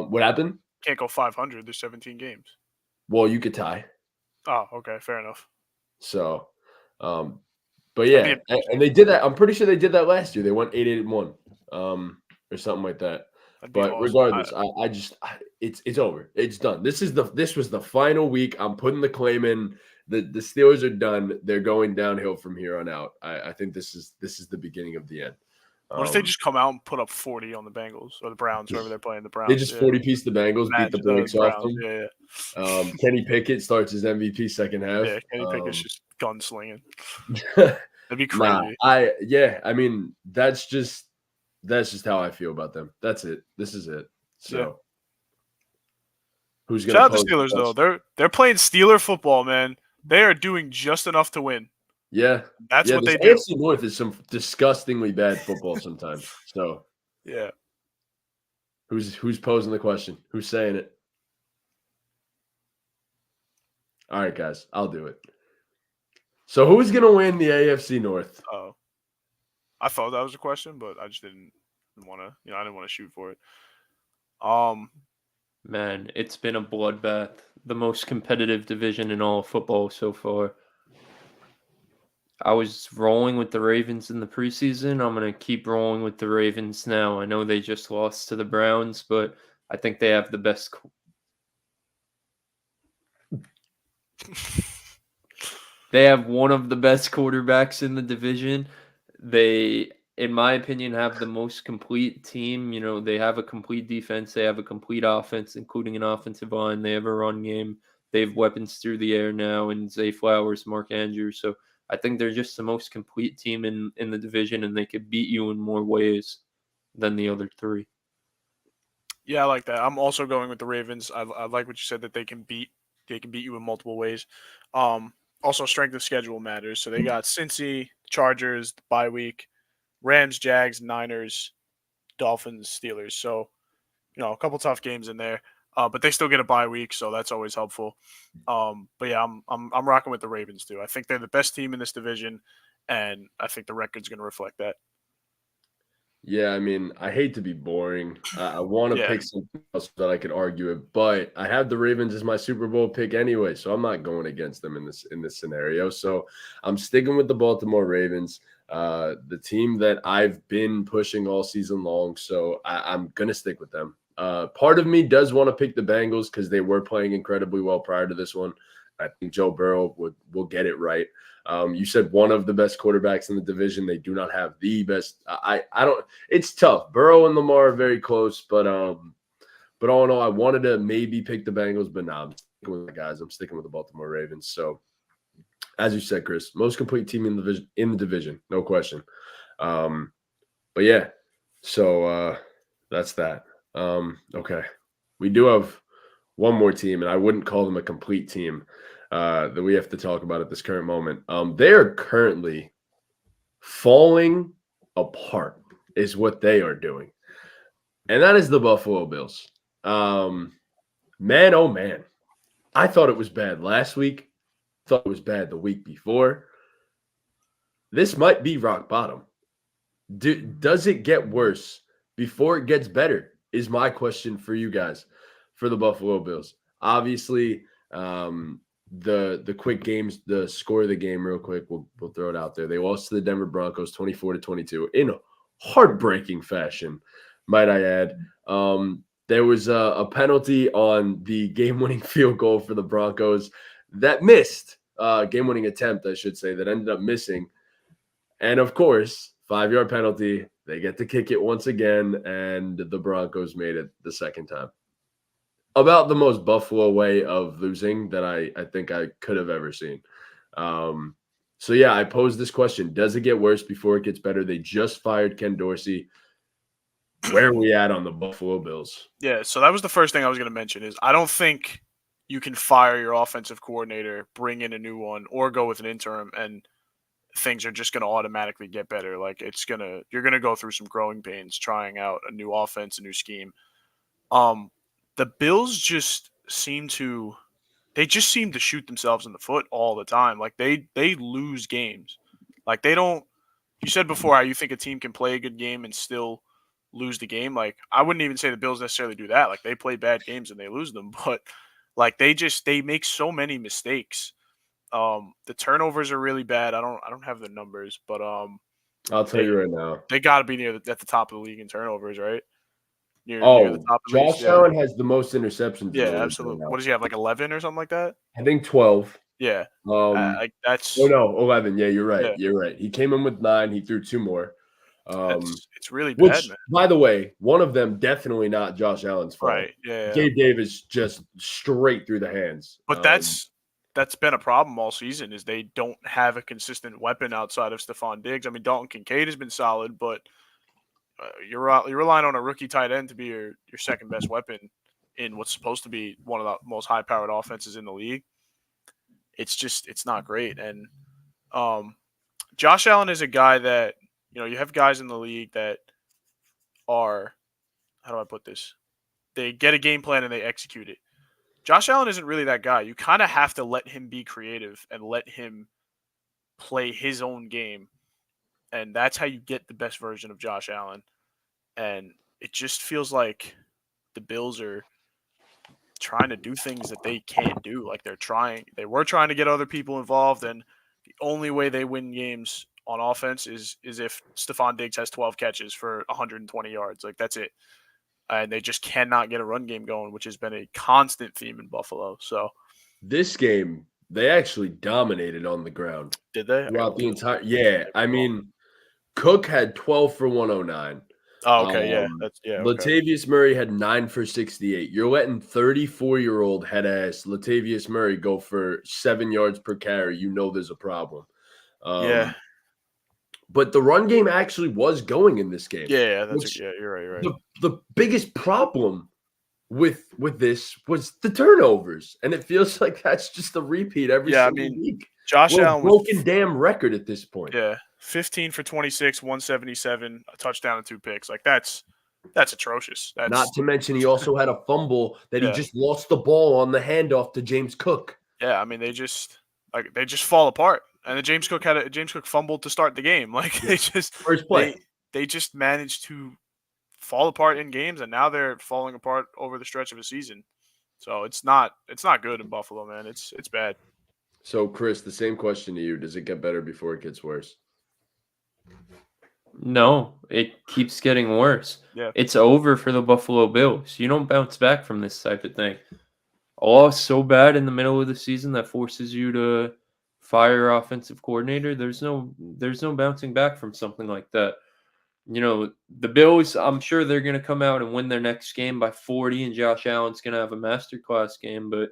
What happened? Can't go 500. There's 17 games. Well, you could tie. Oh, okay. Fair enough. So, but yeah, and they did that. I'm pretty sure they did that last year. They went 8-1, or something like that. But awesome. regardless, it's over. It's done. This was the final week. I'm putting the claim in. The Steelers are done. They're going downhill from here on out. I think this is the beginning of the end. What if they just come out and put up 40 on the Bengals or the Browns, whoever they're playing? The Browns. They just 40-piece the Bengals, beat the brakes off them. Yeah. Kenny Pickett starts his MVP second half. Yeah, Kenny Pickett's just gunslinging. That'd be crazy. I mean, that's just how I feel about them. That's it. This is it. So, who's going to shout out the Steelers though? They're playing Steeler football, man. They are doing just enough to win. Yeah, that's what they do. AFC North is some disgustingly bad football sometimes. So, yeah. Who's posing the question? Who's saying it? All right, guys, I'll do it. So, who's going to win the AFC North? Oh, I thought that was a question, but I just didn't want to. I didn't want to shoot for it. Man, it's been a bloodbath. The most competitive division in all of football so far. I was rolling with the Ravens in the preseason. I'm going to keep rolling with the Ravens now. I know they just lost to the Browns, but I think they have the best. They have one of the best quarterbacks in the division. They, in my opinion, have the most complete team. They have a complete defense. They have a complete offense, including an offensive line. They have a run game. They have weapons through the air now, and Zay Flowers, Mark Andrews. So I think they're just the most complete team in the division, and they could beat you in more ways than the other three. Yeah, I like that. I'm also going with the Ravens. I like what you said, that they can beat you in multiple ways. Also, strength of schedule matters. So they got Cincy, Chargers, bye week, Rams, Jags, Niners, Dolphins, Steelers. So, a couple tough games in there. But they still get a bye week, so that's always helpful. But yeah, I'm rocking with the Ravens too. I think they're the best team in this division, and I think the record's going to reflect that. Yeah, I mean, I hate to be boring. I want to pick something else that I could argue it, but I have the Ravens as my Super Bowl pick anyway, so I'm not going against them in this scenario. So I'm sticking with the Baltimore Ravens, the team that I've been pushing all season long. So I'm gonna stick with them. Part of me does want to pick the Bengals because they were playing incredibly well prior to this one. I think Joe Burrow will get it right. You said one of the best quarterbacks in the division. They do not have the best. I don't. It's tough. Burrow and Lamar are very close, but all in all, I wanted to maybe pick the Bengals, but nah, I'm sticking with the guys. I'm sticking with the Baltimore Ravens. So, as you said, Chris, most complete team in the division, no question. But yeah, so that's that. Okay, we do have one more team, and I wouldn't call them a complete team. That we have to talk about at this current moment. They are currently falling apart, is what they are doing. And that is the Buffalo Bills. Man, oh man. I thought it was bad last week. Thought it was bad the week before. This might be rock bottom. Does it get worse before it gets better? Is my question for you guys, for the Buffalo Bills. Obviously, the quick games, the score of the game real quick, we'll throw it out there. They lost to the Denver Broncos 24-22 in a heartbreaking fashion, might I add. There was a penalty on the game-winning field goal for the Broncos that missed, game-winning attempt, I should say, that ended up missing. And of course, 5-yard penalty. They get to kick it once again, and the Broncos made it the second time. about the most Buffalo way of losing that I think I could have ever seen. So yeah, I posed this question: does it get worse before it gets better? They just fired Ken Dorsey. Where are we at on the Buffalo Bills? Yeah, so that was the first thing I was going to mention is I don't think you can fire your offensive coordinator, bring in a new one, or go with an interim and things are just going to automatically get better. Like you're going to go through some growing pains trying out a new offense, a new scheme. The Bills they just seem to shoot themselves in the foot all the time. Like they lose games. Like they don't. You said before how you think a team can play a good game and still lose the game. Like I wouldn't even say the Bills necessarily do that. Like they play bad games and they lose them, but like they make so many mistakes. The turnovers are really bad. I don't have the numbers, but I'll tell you right now. they got to be at the top of the league in turnovers, right? Near the Oh, top of the league. Josh Allen has the most interceptions in the Yeah, league right absolutely. now. What does he have? Like 11 or something like that? I think 12. Yeah. Like that's Oh no, 11. Yeah, you're right. Yeah. You're right. He came in with 9. He threw 2 more. It's really bad, Which, man. by the way, one of them definitely not Josh Allen's fault. Right. Yeah. Gabe Davis just straight through the hands. But that's been a problem all season is they don't have a consistent weapon outside of Stephon Diggs. I mean, Dalton Kincaid has been solid, but you're relying on a rookie tight end to be your second best weapon in what's supposed to be one of the most high powered offenses in the league. It's not great. And Josh Allen is a guy that you have guys in the league that are, how do I put this? They get a game plan and they execute it. Josh Allen isn't really that guy. You kind of have to let him be creative and let him play his own game. And that's how you get the best version of Josh Allen. And it just feels like the Bills are trying to do things that they can't do. Like they were trying to get other people involved. And the only way they win games on offense is if Stephon Diggs has 12 catches for 120 yards. Like that's it. And they just cannot get a run game going, which has been a constant theme in Buffalo. So This game, they actually dominated on the ground. Did they? Throughout the entire – yeah. I mean, Cook had 12 for 109. Oh, okay, yeah. Okay. Latavius Murray had 9 for 68. You're letting 34-year-old head ass Latavius Murray go for 7 yards per carry. You know there's a problem. Yeah. But the run game actually was going in this game. Yeah, you're right. The biggest problem with this was the turnovers, and it feels like that's just a repeat every single week. Josh Allen broken damn record at this point. Yeah, 15 for 26, 177, a touchdown and 2 picks. Like that's atrocious. Not to mention he also had a fumble that he just lost the ball on the handoff to James Cook. Yeah, I mean they just fall apart. And James Cook fumbled to start the game. Like they just first play. They just managed to fall apart in games, and now they're falling apart over the stretch of a season. So it's not good in Buffalo, man. It's bad. So Chris, the same question to you: does it get better before it gets worse? No, it keeps getting worse. Yeah. It's over for the Buffalo Bills. You don't bounce back from this type of thing. A loss so bad in the middle of the season that forces you to fire your offensive coordinator. There's no bouncing back from something like that. The Bills, I'm sure they're going to come out and win their next game by 40, and Josh Allen's going to have a masterclass game, but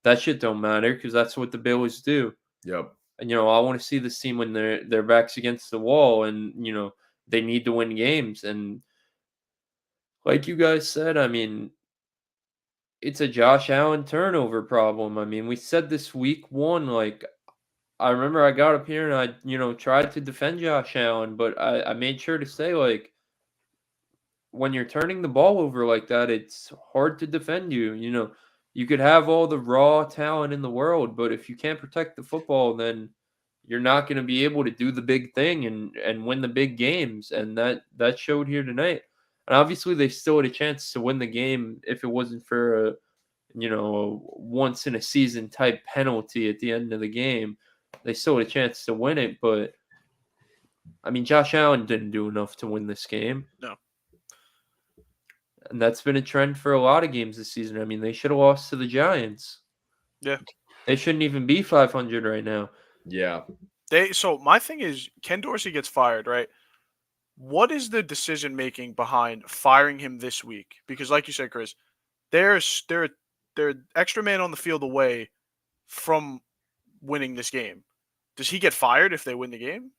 that shit don't matter because that's what the Bills do. Yep. And, I want to see this team when their back's against the wall and, they need to win games. And like you guys said, I mean, it's a Josh Allen turnover problem. I mean, we said this week 1, like, I remember I got up here and I, tried to defend Josh Allen, but I made sure to say, like, when you're turning the ball over like that, it's hard to defend you. You could have all the raw talent in the world, but if you can't protect the football, then you're not going to be able to do the big thing and win the big games. And that showed here tonight. And obviously they still had a chance to win the game if it wasn't for a once in a season type penalty at the end of the game. They still had a chance to win it, but I mean, Josh Allen didn't do enough to win this game. No. And that's been a trend for a lot of games this season. I mean, they should have lost to the Giants. Yeah. They shouldn't even be 500 right now. Yeah. So my thing is, Ken Dorsey gets fired, right? What is the decision making behind firing him this week? Because like you said, Chris, there are they're extra man on the field away from winning this game. Does he get fired if they win the game?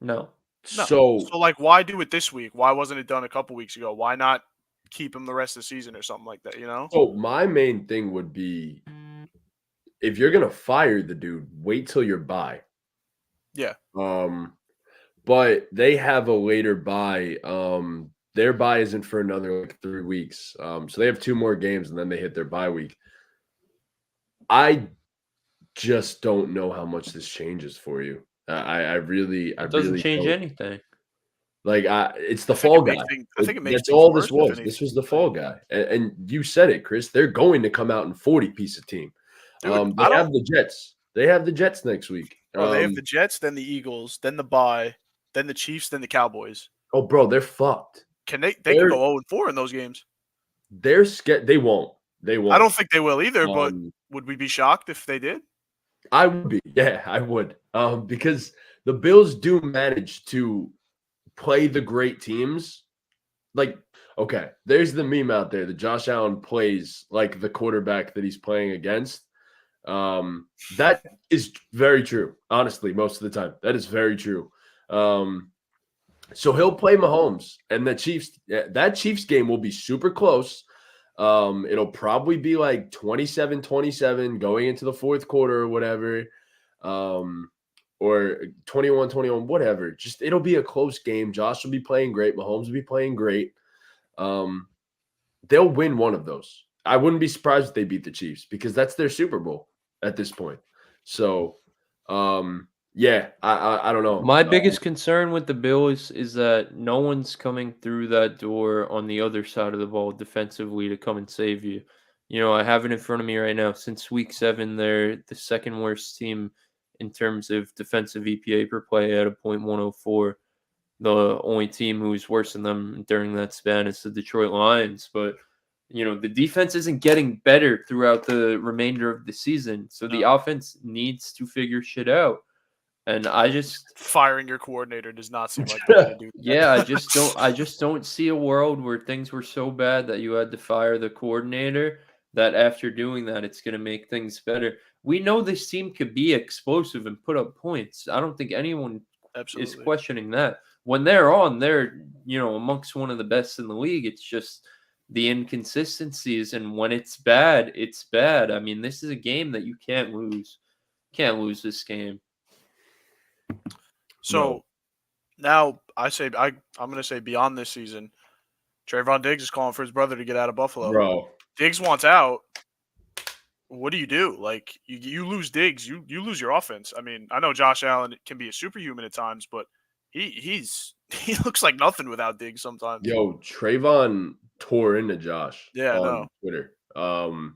No. No. So So like, why do it this week? Why wasn't it done a couple weeks ago? Why not keep him the rest of the season or something like that? You know? So my main thing would be, if you're gonna fire the dude, wait till your bye. Yeah. But they have a later bye. Their bye isn't for another like 3 weeks. So they have 2 more games and then they hit their bye week. I just don't know how much this changes for you. It doesn't change don't. anything. Like it's the I think fall it makes guy. things- I think it makes That's things all worse, this if was. anything. This was the fall guy, and you said it, Chris. They're going to come out in 40-piece of team. Dude, They have the Jets. They have the Jets next week. Bro, they have the Jets, then the Eagles, then the bye, then the Chiefs, then the Cowboys. Oh, bro, they're fucked. Can they They're- can go 0-4 in those games. They're scared. They won't. They won't. I don't think they will either, but Um, would we be shocked if they did? I would be. Yeah, I would. Because the Bills do manage to play the great teams. Like, okay, there's the meme out there that Josh Allen plays like the quarterback that he's playing against. That is very true. Honestly, most of the time, that is very true. So he'll play Mahomes, and the Chiefs. That Chiefs game will be super close. It'll probably be like 27-27 going into the fourth quarter or whatever. Or 21-21, whatever. Just it'll be a close game. Josh will be playing great. Mahomes will be playing great. They'll win one of those. I wouldn't be surprised if they beat the Chiefs because that's their Super Bowl at this point. So, yeah, I don't know. My biggest concern with the Bills is that no one's coming through that door on the other side of the ball defensively to come and save you. You know, I have it in front of me right now. Since week 7, they're the second worst team in terms of defensive EPA per play at a .104. The only team who's worse than them during that span is the Detroit Lions. But, you know, the defense isn't getting better throughout the remainder of the season. So the offense needs to figure shit out. And I just Firing your coordinator does not seem like the way to do that. yeah, I just don't see a world where things were so bad that you had to fire the coordinator, that after doing that it's going to make things better. We know this team could be explosive and put up points. I don't think anyone is questioning that. When they're on, they're, you know, amongst one of the best in the league. It's just the inconsistencies, and when it's bad, it's bad. I mean, this is a game that you can't lose. Can't lose this game. So now I'm going to say beyond this season, Trayvon Diggs is calling for his brother to get out of Buffalo. Bro, Diggs wants out. What do you do? Like, you lose Diggs, you lose your offense. I mean, I know Josh Allen can be a superhuman at times, but he looks like nothing without Diggs sometimes. yo, Trayvon tore into Josh. Yeah, I on know. Twitter. Oh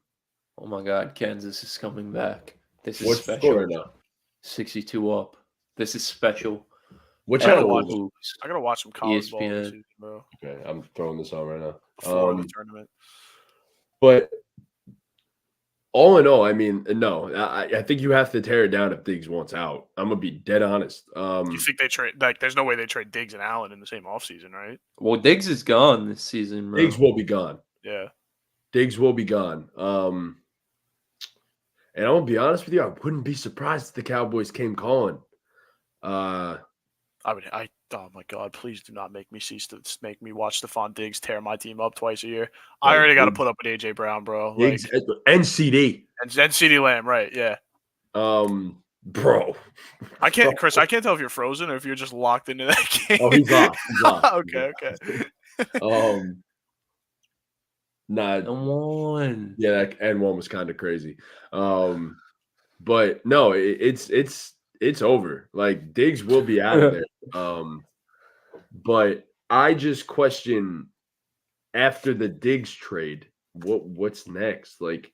my God, Kansas is coming back. This is What's the special. score right now? 62 up. This is special. What I gotta channel watch- is it? I gotta watch some college ball this ESPN. season, bro. Okay, I'm throwing this on right now. Before the tournament. But all in all, I mean, no, I think you have to tear it down if Diggs wants out. I'm gonna be dead honest. You think they trade? Like, there's no way they trade Diggs and Allen in the same offseason, right? Well, Diggs is gone this season, bro. Diggs will be gone. Yeah. Diggs will be gone. And I'm gonna be honest with you, I wouldn't be surprised if the Cowboys came calling. Oh my God! Please do not make me make me watch Stephon Diggs tear my team up twice a year. I already got to put up with AJ Brown, bro. Like, Diggs and CD. and CeeDee Lamb, right? Yeah. Bro. I can't, Chris. I can't tell if you're frozen or if you're just locked into that game. Oh, he's locked. He's locked. Okay. Nah. And one. Yeah, that and one was kind of crazy. But no, it's over. Like Diggs will be out of there. But I just question after the Diggs trade, what's next? Like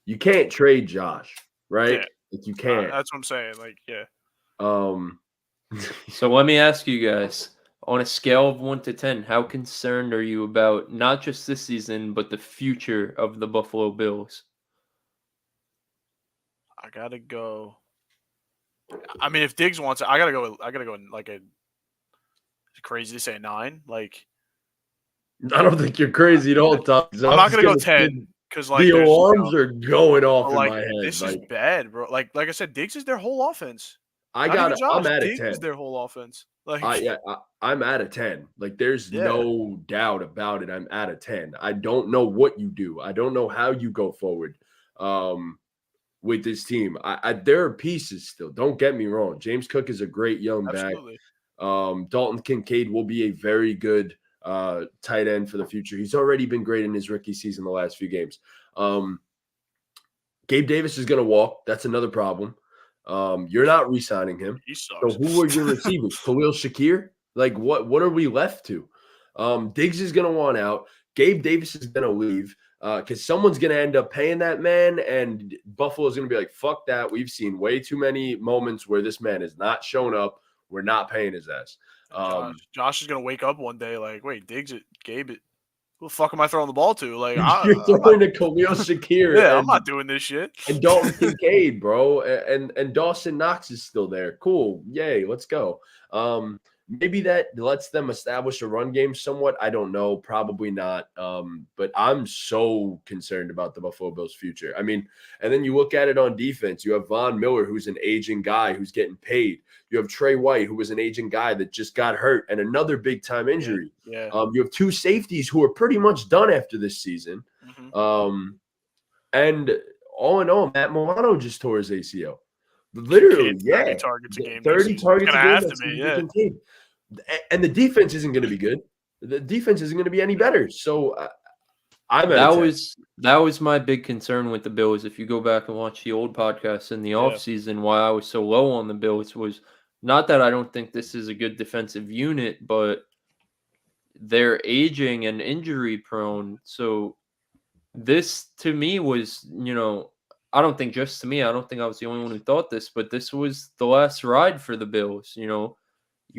you can't trade Josh, right? Yeah. Like you can't. That's what I'm saying. Like, yeah. So let me ask you guys, on a scale of 1 to 10, how concerned are you about not just this season, but the future of the Buffalo Bills? I gotta go. I mean, if Diggs wants it, I gotta go in like a. It's crazy to say 9. Like, I don't think you're crazy at all, Tom. I'm not gonna go 10 because like The there's alarms are going off in like my head. this is Like bad, bro. Like I said, Diggs is their whole offense. I'm Not even at Josh. a Diggs 10. is their whole offense. Like I'm at a 10. Like there's Yeah. no doubt about it. I'm at a 10. I don't know what you do. I don't know how you go forward with this team. There are pieces still. Don't get me wrong. James Cook is a great young back. absolutely. Dalton Kincaid will be a very good tight end for the future. He's already been great in his rookie season the last few games. Gabe Davis is going to walk. That's another problem. You're not re-signing him. He sucks. So who are your receivers? Khalil Shakir? Like what are we left to? Diggs is going to want out. Gabe Davis is going to leave because someone's going to end up paying that man, and Buffalo's going to be like, fuck that. We've seen way too many moments where this man has not shown up. We're not paying his ass. Josh is gonna wake up one day like, wait, Diggs it, Gabe it. Who the fuck am I throwing the ball to? Like, you're throwing to Khalil Shakir. Yeah, I'm not doing this shit. And Dalton Kincaid, bro, and Dawson Knox is still there. Cool, yay, let's go. Maybe that lets them establish a run game somewhat. I don't know, probably not. But I'm so concerned about the Buffalo Bills' future. I mean, and then you look at it on defense. You have Von Miller, who's an aging guy who's getting paid. You have Trey White, who was an aging guy that just got hurt, and another big time injury. Yeah. You have two safeties who are pretty much done after this season. And all in all, Matt Milano just tore his ACL. Literally, 30 targets a game. 30 targets a game. Have to be, yeah. And the defense isn't going to be good. The defense isn't going to be any better. So that was my big concern with the Bills. If you go back and watch the old podcasts in the offseason, why I was so low on the Bills was not that I don't think this is a good defensive unit, but they're aging and injury prone. So this to me was, I don't think just to me, I don't think I was the only one who thought this, but this was the last ride for the Bills. You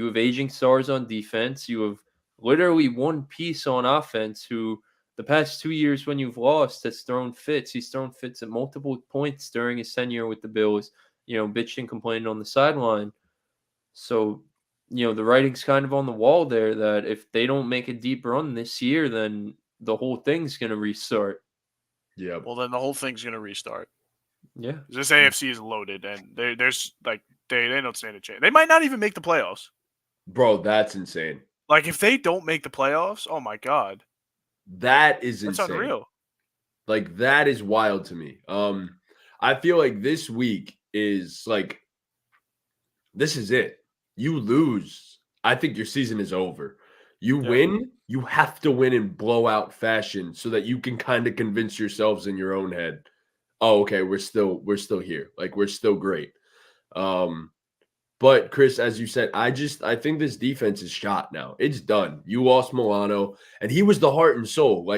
have aging stars on defense. You have literally one piece on offense who the past 2 years when you've lost has thrown fits. He's thrown fits at multiple points during his tenure with the Bills, bitching and complaining on the sideline. So, the writing's kind of on the wall there that if they don't make a deep run this year, then the whole thing's going to restart. Yeah. Well, then the whole thing's going to restart. Yeah. This AFC is loaded, and there's like they don't stand a chance. They might not even make the playoffs. Bro, that's insane. Like if they don't make the playoffs, oh my god, that is insane. That's unreal. Like that is wild to me. I feel like this week is like this is it. You lose, I think your season is over. You win, you have to win in blowout fashion so that you can kind of convince yourselves in your own head, oh, okay, we're still here. Like we're still great. But Chris, as you said, I think this defense is shot now. It's done. You lost Milano, and he was the heart and soul.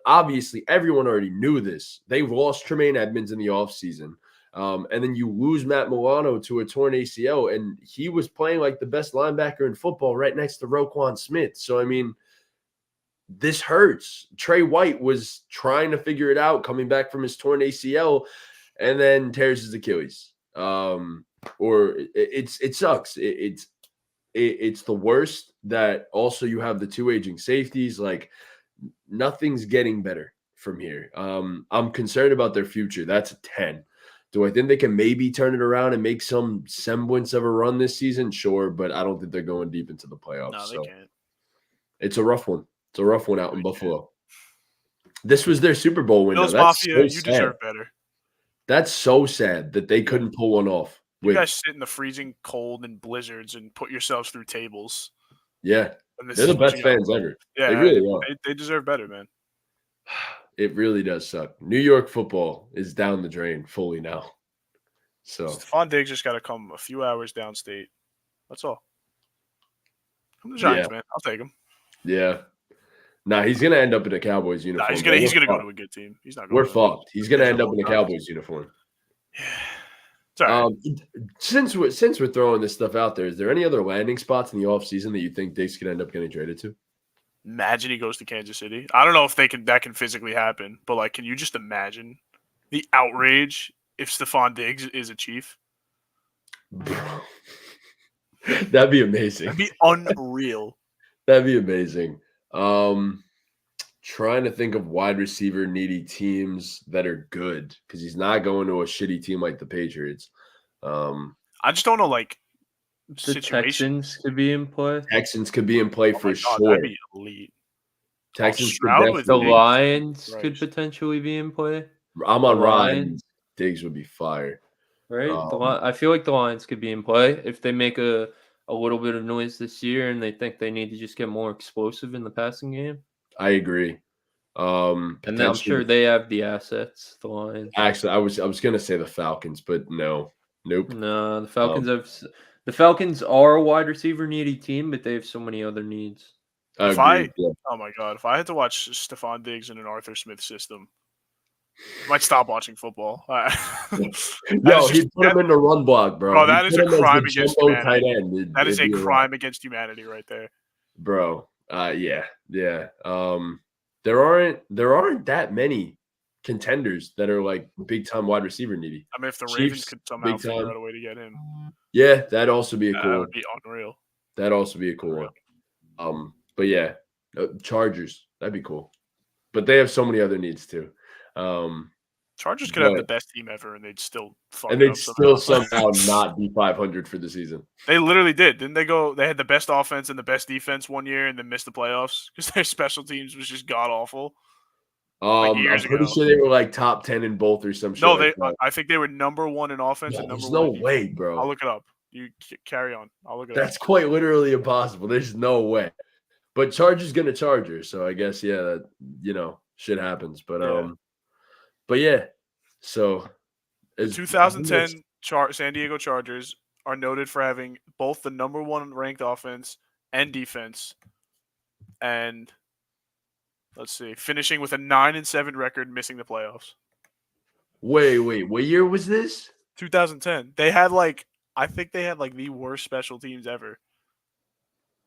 Obviously everyone already knew this. They lost Tremaine Edmonds in the offseason. And then you lose Matt Milano to a torn ACL, and he was playing like the best linebacker in football right next to Roquan Smith. So, I mean, this hurts. Trey White was trying to figure it out coming back from his torn ACL and then tears his Achilles. It sucks. It's the worst that also you have the two aging safeties. Like nothing's getting better from here. I'm concerned about their future. That's a 10. Do I think they can maybe turn it around and make some semblance of a run this season? Sure, but I don't think they're going deep into the playoffs. No, they can't. It's a rough one. It's a rough one out in Buffalo. This was their Super Bowl window. Bills That's Mafia, so you sad. deserve better. That's so sad that they couldn't pull one off. You guys sit in the freezing cold and blizzards and put yourselves through tables. Yeah. They're the best fans ever. Yeah, they really are. They deserve better, man. It really does suck. New York football is down the drain fully now. So Stephon Diggs just got to come a few hours downstate. That's all. Come to the Giants, man. I'll take him. Yeah. Nah, he's gonna end up in a Cowboys uniform. Nah, he's gonna go to a good team. He's not. We're fucked. He's gonna end up in a Cowboys uniform. Yeah. Since we're throwing this stuff out there, is there any other landing spots in the offseason that you think Diggs could end up getting traded to? Imagine he goes to Kansas City. I don't know if that can physically happen, but like, can you just imagine the outrage if Stephon Diggs is a Chief? That'd be amazing. That'd be unreal. That'd be amazing. trying to think of wide receiver needy teams that are good because he's not going to a shitty team like the Patriots. I just don't know, like, The situations. Texans could be in play. Texans could be in play Oh for my God, sure. that'd be elite. Texans could Stroud with The definitely. Diggs. Lions Right. could potentially be in play. I'm The on Ryan. Lions, Diggs would be fire. right? I feel like the Lions could be in play if they make a little bit of noise this year and they think they need to just get more explosive in the passing game. I agree. And then I'm sure Potentially, they have the assets, the Lions. actually, I was gonna say the Falcons, but nope. No, the Falcons are a wide receiver needy team, but they have so many other needs. Agreed. Yeah. Oh my God, if I had to watch Stephon Diggs in an Arthur Smith system, I might stop watching football. Yo, he put him in the run block, bro. Bro, that is a crime He'd put him as against the jumbo tight humanity. end. That is It'd a be crime against humanity right there. bro. Yeah. There aren't that many contenders that are like big time wide receiver needy. I mean, if the Chiefs, Ravens could somehow big figure time. out a way to get him, Yeah, that'd also be a that cool. would be unreal. That'd also be a cool one. But yeah, Chargers, that'd be cool. But they have so many other needs too. Chargers could have the best team ever, and they'd still fuck and it they'd up still somehow not be 500 for the season. They literally did, didn't they? They had the best offense and the best defense one year, and then missed the playoffs because their special teams was just god awful. I'm pretty sure they were like top 10 in both or some shit. No, like that. I think they were number one in offense and number there's one. no way, bro. I'll look it up. You carry on. I'll look it up. That's quite literally impossible. There's no way. But Chargers gonna Charger, so I guess that shit happens. But but yeah. So the 2010 San Diego Chargers are noted for having both the number one ranked offense and defense, and let's see, finishing with a 9-7 record, missing the playoffs. Wait, what year was this? 2010. They had I think they had the worst special teams ever.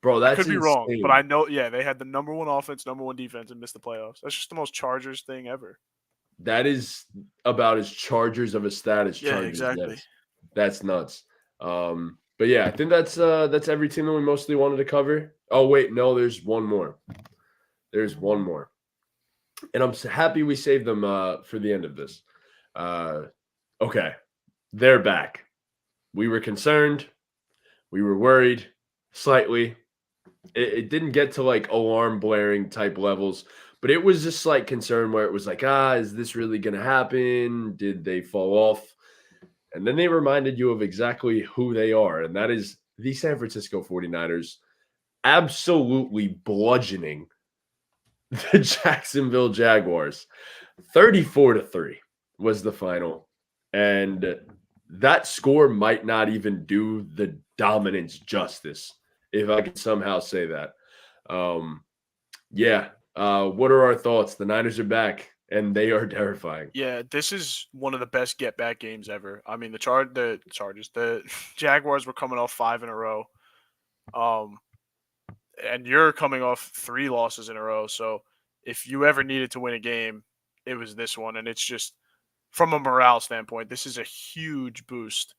Bro, that's I could be insane. wrong, but I know, they had the number one offense, number one defense, and missed the playoffs. That's just the most Chargers thing ever. That is about as Chargers of a stat as Chargers. Exactly. Yes. That's nuts. But yeah, I think that's every team that we mostly wanted to cover. Oh wait, no, there's one more. And I'm happy we saved them for the end of this. Okay, they're back. We were concerned. We were worried slightly. It didn't get to alarm blaring type levels, but it was a slight concern where it was is this really going to happen? Did they fall off? And then they reminded you of exactly who they are, and that is the San Francisco 49ers absolutely bludgeoning the Jacksonville Jaguars. 34-3 was the final. And that score might not even do the dominance justice, if I could somehow say that. What are our thoughts? The Niners are back, and they are terrifying. Yeah, this is one of the best get-back games ever. I mean, the Jaguars were coming off 5 in a row. And you're coming off 3 losses in a row. So if you ever needed to win a game, it was this one. And it's just, from a morale standpoint, this is a huge boost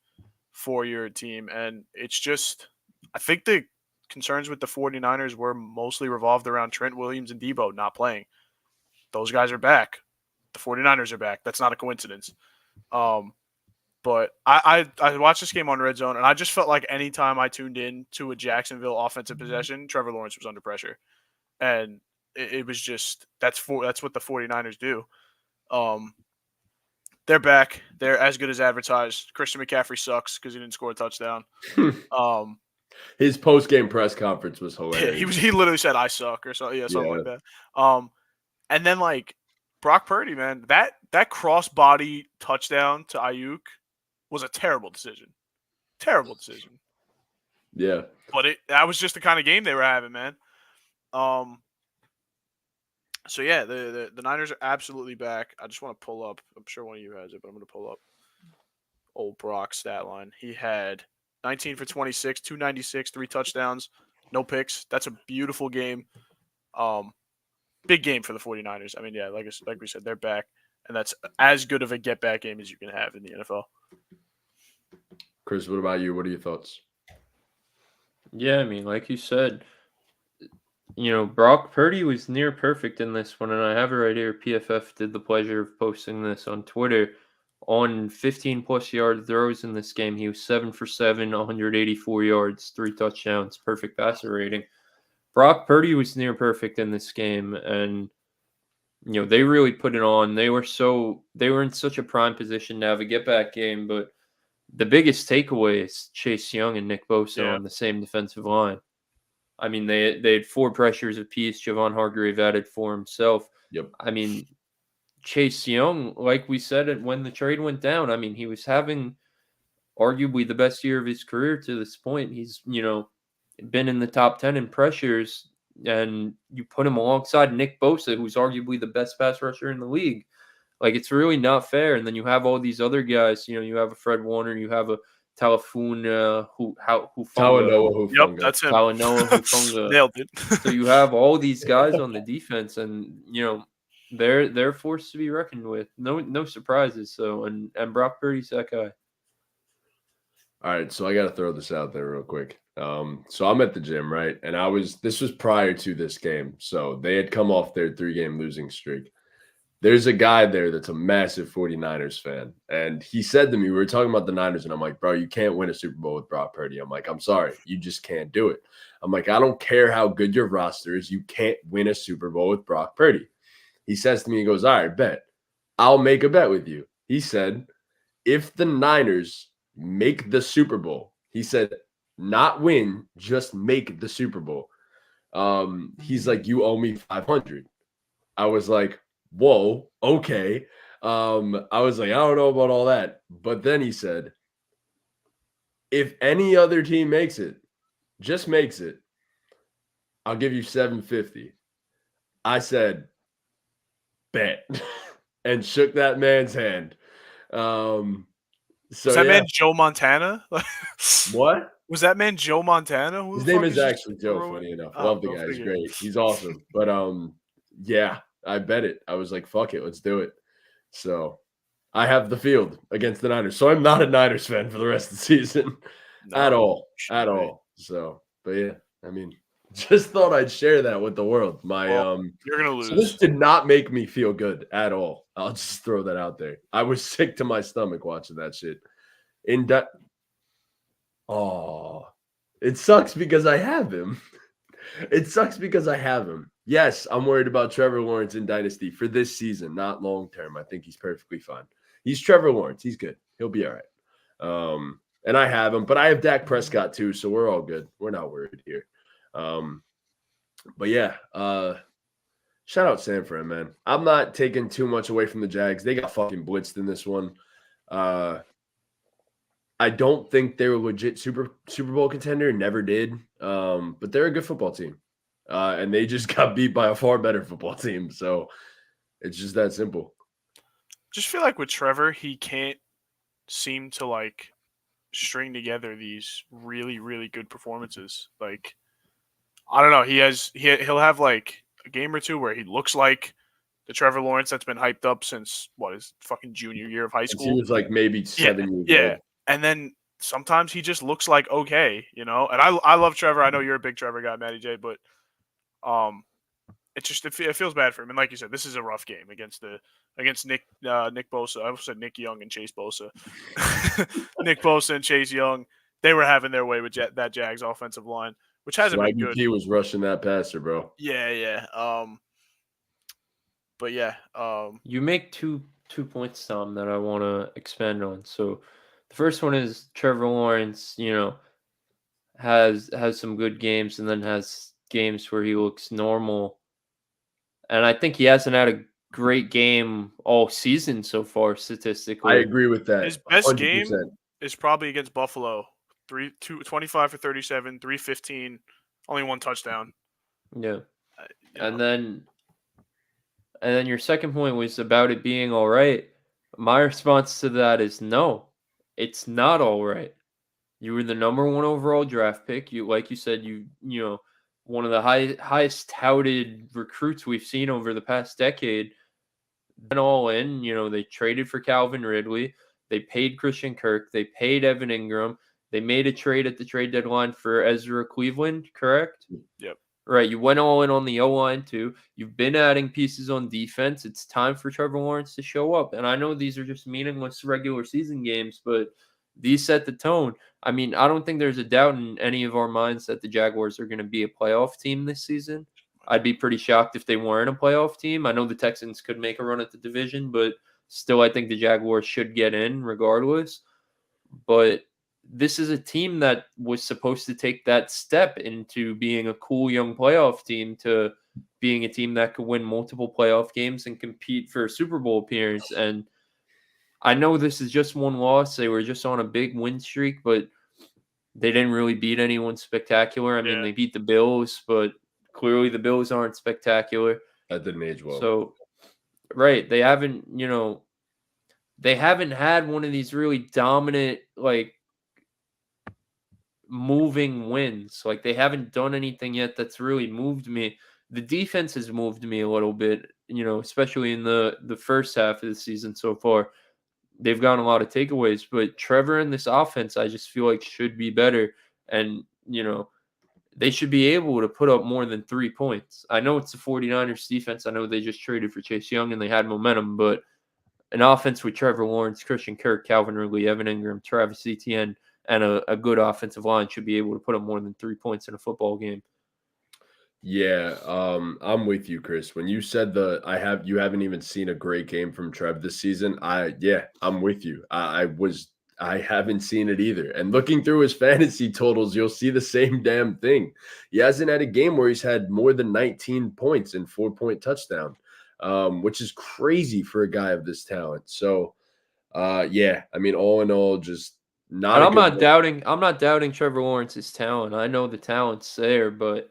for your team. And it's just, I think the concerns with the 49ers were mostly revolved around Trent Williams and Debo not playing. Those guys are back. The 49ers are back. That's not a coincidence. But I watched this game on Red Zone, and I just felt like anytime I tuned in to a Jacksonville offensive possession, Trevor Lawrence was under pressure. And it was just, that's what the 49ers do. They're back. They're as good as advertised. Christian McCaffrey sucks because he didn't score a touchdown. His post-game press conference was hilarious. He literally said, "I suck," or something like that. And then Brock Purdy, man, that cross-body touchdown to Ayuk was a terrible decision. Terrible decision. Yeah. But that was just the kind of game they were having, man. So yeah, the Niners are absolutely back. I just want to pull up. I'm sure one of you has it, but I'm going to pull up old Brock's stat line. He had 19 for 26, 296, 3 touchdowns, no picks. That's a beautiful game. Big game for the 49ers. I mean, yeah, like we said, they're back, and that's as good of a get-back game as you can have in the NFL. Chris, what about you? What are your thoughts? Yeah, I mean, like you said, Brock Purdy was near perfect in this one, and I have it right here. PFF did the pleasure of posting this on Twitter. On 15-plus yard throws in this game, he was 7 for 7, 184 yards, 3 touchdowns, perfect passer rating. Brock Purdy was near perfect in this game, and they really put it on. They were in such a prime position to have a get-back game, but the biggest takeaway is Chase Young and Nick Bosa on the same defensive line. I mean, they had 4 pressures apiece. Javon Hargrave added 4 himself. Yep. I mean, Chase Young, like we said when the trade went down, I mean, he was having arguably the best year of his career to this point. He's, been in the top 10 in pressures, and you put him alongside Nick Bosa, who's arguably the best pass rusher in the league. Like, it's really not fair. And then you have all these other guys. You have a Fred Warner, you have a Talanoa Hufanga. Yep, that's him. Talanoa Hufanga. Nailed it. So you have all these guys on the defense, and they're forced to be reckoned with. No surprises. So and Brock Purdy's that guy. All right, so I got to throw this out there real quick. So I'm at the gym, right? And this was prior to this game. So they had come off their 3-game losing streak. There's a guy there that's a massive 49ers fan. And he said to me, we were talking about the Niners, and I'm like, bro, you can't win a Super Bowl with Brock Purdy. I'm like, I'm sorry. You just can't do it. I'm like, I don't care how good your roster is. You can't win a Super Bowl with Brock Purdy. He says to me, he goes, all right, bet. I'll make a bet with you. He said, if the Niners make the Super Bowl, he said, not win, just make the Super Bowl. He's like, you owe me 500. I was like, whoa, okay. I was like, I don't know about all that. But then he said, if any other team makes it, just makes it, I'll give you 750. I said, bet, and shook that man's hand. So was that man Joe Montana? What? Was that man Joe Montana? His name is actually Joe, funny enough. Love the guy. He's great. He's awesome. But yeah, I bet it. I was like, fuck it, let's do it. So I have the field against the Niners. So I'm not a Niners fan for the rest of the season at all. So, but yeah, I mean, just thought I'd share that with the world. You're gonna lose. So this did not make me feel good at all. I'll just throw that out there. I was sick to my stomach watching that shit. It sucks because I have him. Yes, I'm worried about Trevor Lawrence in Dynasty for this season, not long term. I think he's perfectly fine. He's Trevor Lawrence. He's good. He'll be all right. And I have him, but I have Dak Prescott too, so we're all good. We're not worried here. But yeah, shout out San Fran, man. I'm not taking too much away from the Jags. They got fucking blitzed in this one. I don't think they're a legit Super Bowl contender. Never did. But they're a good football team. And they just got beat by a far better football team. So it's just that simple. Just feel like with Trevor, he can't seem to like string together these really, really good performances. Like, I don't know. He'll have like a game or two where he looks like the Trevor Lawrence that's been hyped up since his fucking junior year of high school. He was like maybe 7 years old. old. And then sometimes he just looks like okay, And I love Trevor. I know you're a big Trevor guy, Matty J, but it feels bad for him. And like you said, this is a rough game against Nick Bosa. I almost said Nick Young and Chase Bosa. Nick Bosa and Chase Young, they were having their way with that Jags offensive line, which hasn't been good. He was rushing that passer, bro. Yeah. But yeah. You make two points, Tom, that I want to expand on. So the first one is Trevor Lawrence, has some good games and then has games where he looks normal. And I think he hasn't had a great game all season so far, statistically. I agree with that. His best 100%. Game is probably against Buffalo. 25 for 37, 315, only 1 touchdown. Yeah. And then your second point was about it being all right. My response to that is no, it's not all right. You were the number 1 overall draft pick. Like you said, one of the highest touted recruits we've seen over the past decade. Went all in. They traded for Calvin Ridley. They paid Christian Kirk. They paid Evan Ingram. They made a trade at the trade deadline for Ezra Cleveland, correct? Yep. Right, you went all in on the O-line too. You've been adding pieces on defense. It's time for Trevor Lawrence to show up. And I know these are just meaningless regular season games, but these set the tone. I mean, I don't think there's a doubt in any of our minds that the Jaguars are going to be a playoff team this season. I'd be pretty shocked if they weren't a playoff team. I know the Texans could make a run at the division, but still I think the Jaguars should get in regardless. But this is a team that was supposed to take that step into being a cool young playoff team to being a team that could win multiple playoff games and compete for a Super Bowl appearance. And I know this is just one loss. They were just on a big win streak, but they didn't really beat anyone spectacular. I mean, they beat the Bills, but clearly the Bills aren't spectacular. That didn't age well. So, right, they haven't, they haven't had one of these really dominant, like, moving wins. Like, they haven't done anything yet that's really moved me. The defense has moved me a little bit, especially in the first half of the season so far. They've gotten a lot of takeaways, but Trevor and this offense, I just feel like should be better. And, they should be able to put up more than 3 points. I know it's the 49ers defense. I know they just traded for Chase Young and they had momentum, but an offense with Trevor Lawrence, Christian Kirk, Calvin Ridley, Evan Ingram, Travis Etienne, and a good offensive line should be able to put up more than 3 points in a football game. Yeah, I'm with you, Chris. When you said you haven't even seen a great game from Trev this season, I'm with you. I haven't seen it either. And looking through his fantasy totals, you'll see the same damn thing. He hasn't had a game where he's had more than 19 points and 4-point touchdown, which is crazy for a guy of this talent. So, I mean, all in all, just not. And I'm not doubting Trevor Lawrence's talent. I know the talent's there, but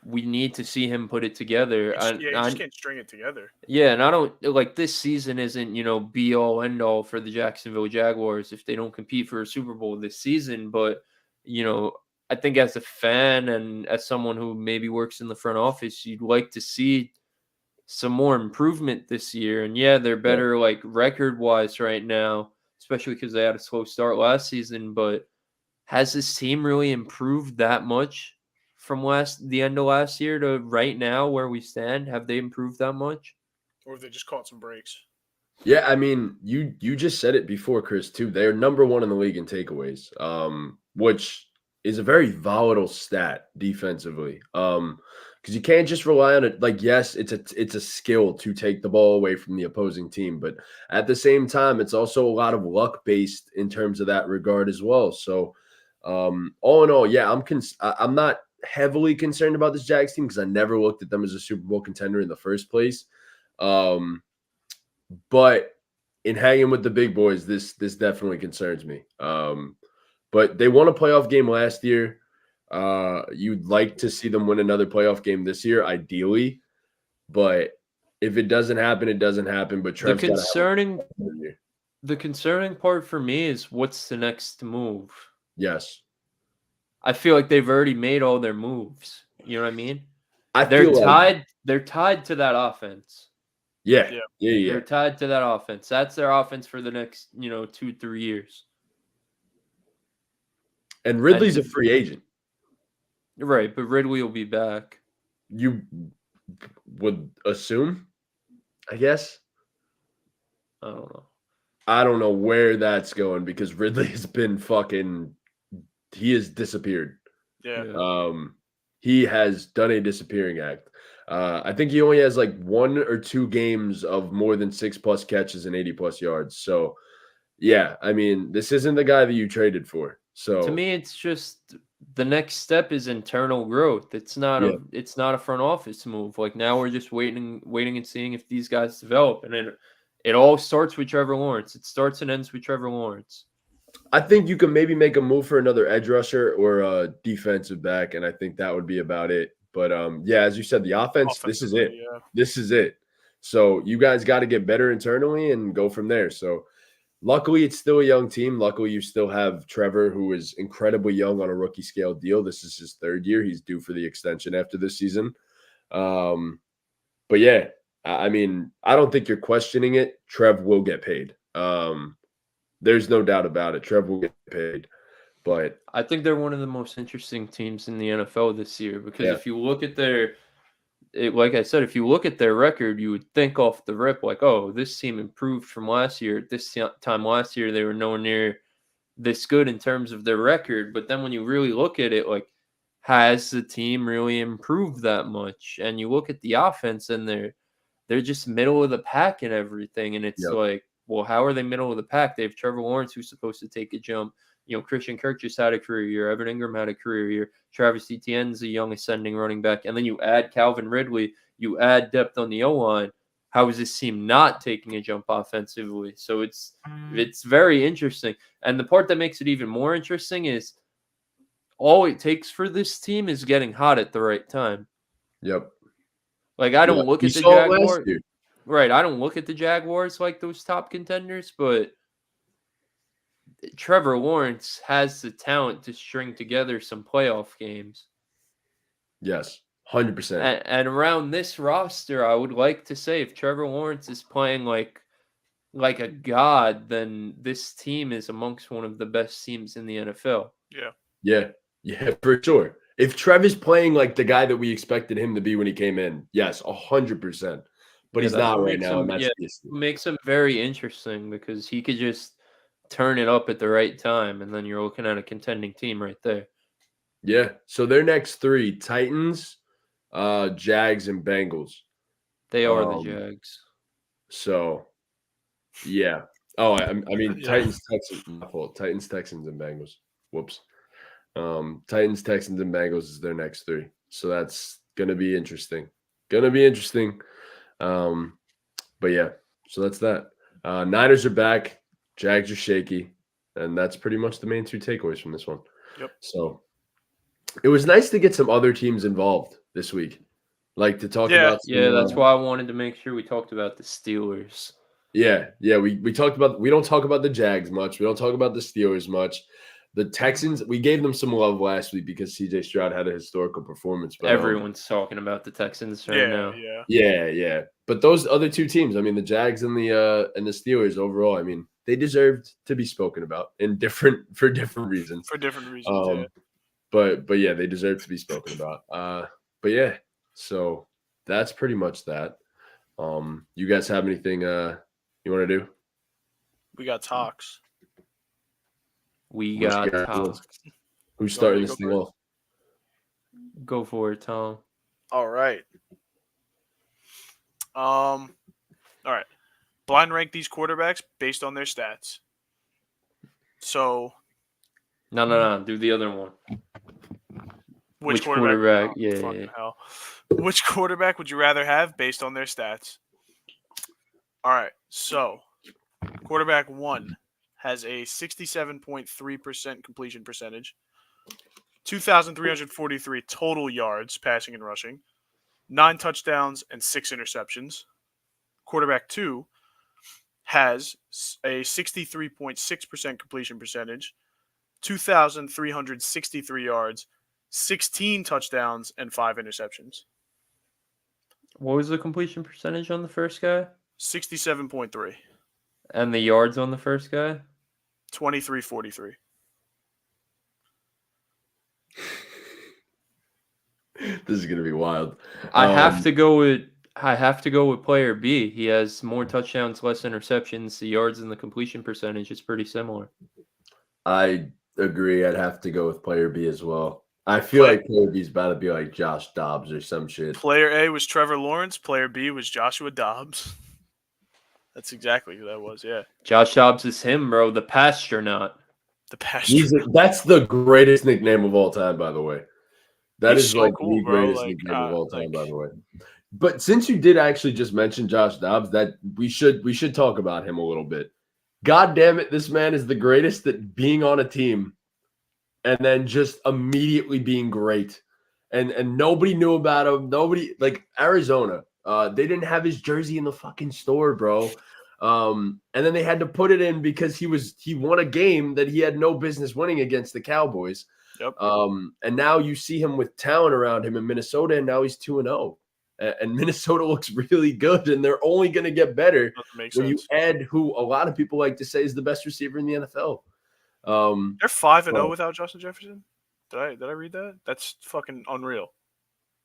we need to see him put it together. You just can't string it together. Yeah, and I don't like this season isn't, be all end all for the Jacksonville Jaguars if they don't compete for a Super Bowl this season. But, I think as a fan and as someone who maybe works in the front office, you'd like to see some more improvement this year. And yeah, they're better like record wise right now, especially because they had a slow start last season. But has this team really improved that much from the end of last year to right now where we stand? Have they improved that much? Or have they just caught some breaks? Yeah, I mean, you just said it before, Chris, too. They're number one in the league in takeaways, which is a very volatile stat defensively. Because you can't just rely on it. Like, yes, it's a skill to take the ball away from the opposing team, but at the same time, it's also a lot of luck based in terms of that regard as well. So, all in all, yeah, I'm not heavily concerned about this Jags team because I never looked at them as a Super Bowl contender in the first place. But in hanging with the big boys, this definitely concerns me. But they won a playoff game last year. You'd like to see them win another playoff game this year, ideally. But if it doesn't happen, it doesn't happen. But Trev's the concerning part for me is what's the next move? Yes. I feel like they've already made all their moves. You know what I mean? They're tied. They're tied to that offense. Yeah. They're tied to that offense. That's their offense for the next, 2-3 years. And Ridley's a free agent. Right, but Ridley will be back. You would assume, I guess. I don't know. I don't know where that's going because Ridley has been he has disappeared. Yeah. He has done a disappearing act. I think he only has like 1 or 2 games of more than 6+ catches and 80+ yards. So, yeah, I mean, this isn't the guy that you traded for. So to me, it's just the next step is internal growth. It's not a front office move. Like now we're just waiting and seeing if these guys develop. And it all starts with Trevor Lawrence. It starts and ends with Trevor Lawrence. I think you can maybe make a move for another edge rusher or a defensive back, and I think that would be about it. But as you said, the offense, this is it. Yeah. This is it. So you guys got to get better internally and go from there. So luckily, it's still a young team. Luckily, you still have Trevor, who is incredibly young on a rookie scale deal. This is his 3rd year. He's due for the extension after this season. But yeah, I mean, I don't think you're questioning it. Trev will get paid. There's no doubt about it. Trev will get paid. But I think they're one of the most interesting teams in the NFL this year because Yeah. if you look at like I said, if you look at their record, you would think off the rip like, oh, this team improved from last year. At this time last year, they were nowhere near this good in terms of their record. But then when you really look at it, like, has the team really improved that much? And you look at the offense, and they're just middle of the pack and everything. And it's Yep. like, well, how are they middle of the pack? They have Trevor Lawrence, who's supposed to take a jump. Christian Kirk just had a career year. Evan Ingram had a career year. Travis Etienne's a young ascending running back. And then you add Calvin Ridley. You add depth on the O-line. How is this team not taking a jump offensively? So it's very interesting. And the part that makes it even more interesting is all it takes for this team is getting hot at the right time. Yep. Like, I don't look We at the saw it last Jaguars. year. Right. I don't look at the Jaguars like those top contenders, but Trevor Lawrence has the talent to string together some playoff games. Yes, 100%. And around this roster, I would like to say if Trevor Lawrence is playing like a god, then this team is amongst one of the best teams in the NFL. Yeah. Yeah, for sure. If Trevor's playing like the guy that we expected him to be when he came in, yes, 100%. But he's not right now, and that's the issue. Makes him very interesting because he could just turn it up at the right time, and then you're looking at a contending team right there. Yeah. So their next three: Titans, Jags, and Bengals. They are the Jags. So, yeah. Oh, I mean, Yeah. Titans, Texans. My fault. Titans, Texans, and Bengals. Whoops. Titans, Texans, and Bengals is their next three. So that's gonna be interesting. But yeah. So that's that. Niners are back. Jags are shaky, and that's pretty much the main two takeaways from this one. Yep. So it was nice to get some other teams involved this week, like to talk about. Yeah, that's why I wanted to make sure we talked about the Steelers. Yeah. We talked about. We don't talk about the Jags much. We don't talk about the Steelers much. The Texans, we gave them some love last week because CJ Stroud had a historical performance. But everyone's talking about the Texans right now. Yeah. But those other two teams, I mean, the Jags and the Steelers overall, I mean, they deserved to be spoken about for different reasons. But yeah, they deserve to be spoken about. But yeah, so that's pretty much that. You guys have anything you want to do? We got talks. We got talks. Who's starting this thing off? Go for it, Tom. All right. All right. Blind rank these quarterbacks based on their stats. So. No. Do the other one. Which quarterback? Yeah. Which quarterback would you rather have based on their stats? All right. So, quarterback 1 has a 67.3% completion percentage, 2,343 total yards passing and rushing, 9 touchdowns and 6 interceptions. Quarterback 2 has a 63.6% completion percentage, 2,363 yards, 16 touchdowns, and 5 interceptions. What was the completion percentage on the first guy? 67.3. And the yards on the first guy? 2343. This is gonna be wild. I have to go with player B. He has more touchdowns, less interceptions. The yards and the completion percentage is pretty similar. I agree. I'd have to go with player B as well. I feel like player B is about to be like Josh Dobbs or some shit. Player A was Trevor Lawrence. Player B was Joshua Dobbs. That's exactly who that was, yeah. Josh Dobbs is him, bro. The Pastronaut. The Pastronaut. That's the greatest nickname of all time, by the way. That is so like cool, the bro. greatest Like, nickname of all time, by the way. But since you did actually just mention Josh Dobbs, that we should talk about him a little bit. God damn it, this man is the greatest at being on a team and then just immediately being great. And nobody knew about him. Nobody, like Arizona, they didn't have his jersey in the fucking store, bro. And then they had to put it in because he won a game that he had no business winning against the Cowboys. Yep. And now you see him with talent around him in Minnesota, and now he's 2-0. And Minnesota looks really good, and they're only going to get better when you add who a lot of people like to say is the best receiver in the NFL. They're 5-0 well, without Justin Jefferson. Did I read that? That's fucking unreal.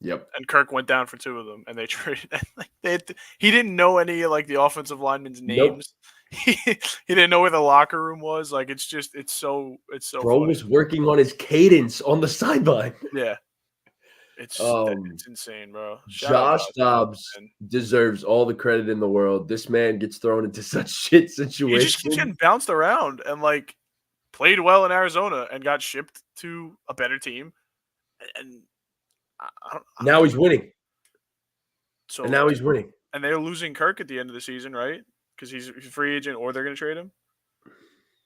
yep. And Kirk went down for 2 of them, and they traded. He didn't know any like the offensive linemen's Nope. names. He didn't know where the locker room was. Like it's so Bro funny. was working on his cadence on the sideline. Yeah, it's insane, bro. Shout out Josh Dobbs man. deserves all the credit in the world. This man gets thrown into such shit He just keeps situations. getting bounced around and like played well in Arizona and got shipped to a better team. And I don't Now he's winning. So And now he's winning. And they're losing Kirk at the end of the season, right? Because he's a free agent, or they're going to trade him.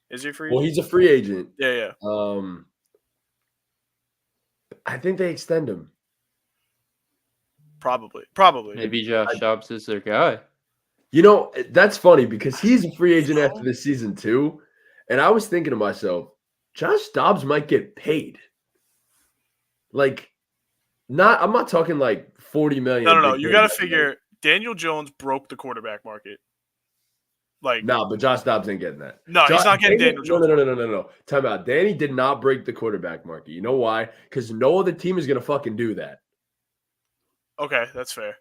Is he a free agent? Well, he's a free agent. Yeah. I think they extend him. Probably. Maybe Josh Dobbs is their guy. You know, that's funny because he's a free agent after this season too. And I was thinking to myself, Josh Dobbs might get paid. Like, I'm not talking like $40 million. No. You got to figure Daniel Jones broke the quarterback market. Like, no, but Josh Dobbs ain't getting that. No, he's not getting Daniel Jones. No. Time out. Danny did not break the quarterback market. You know why? Because no other team is going to fucking do that. Okay, that's fair.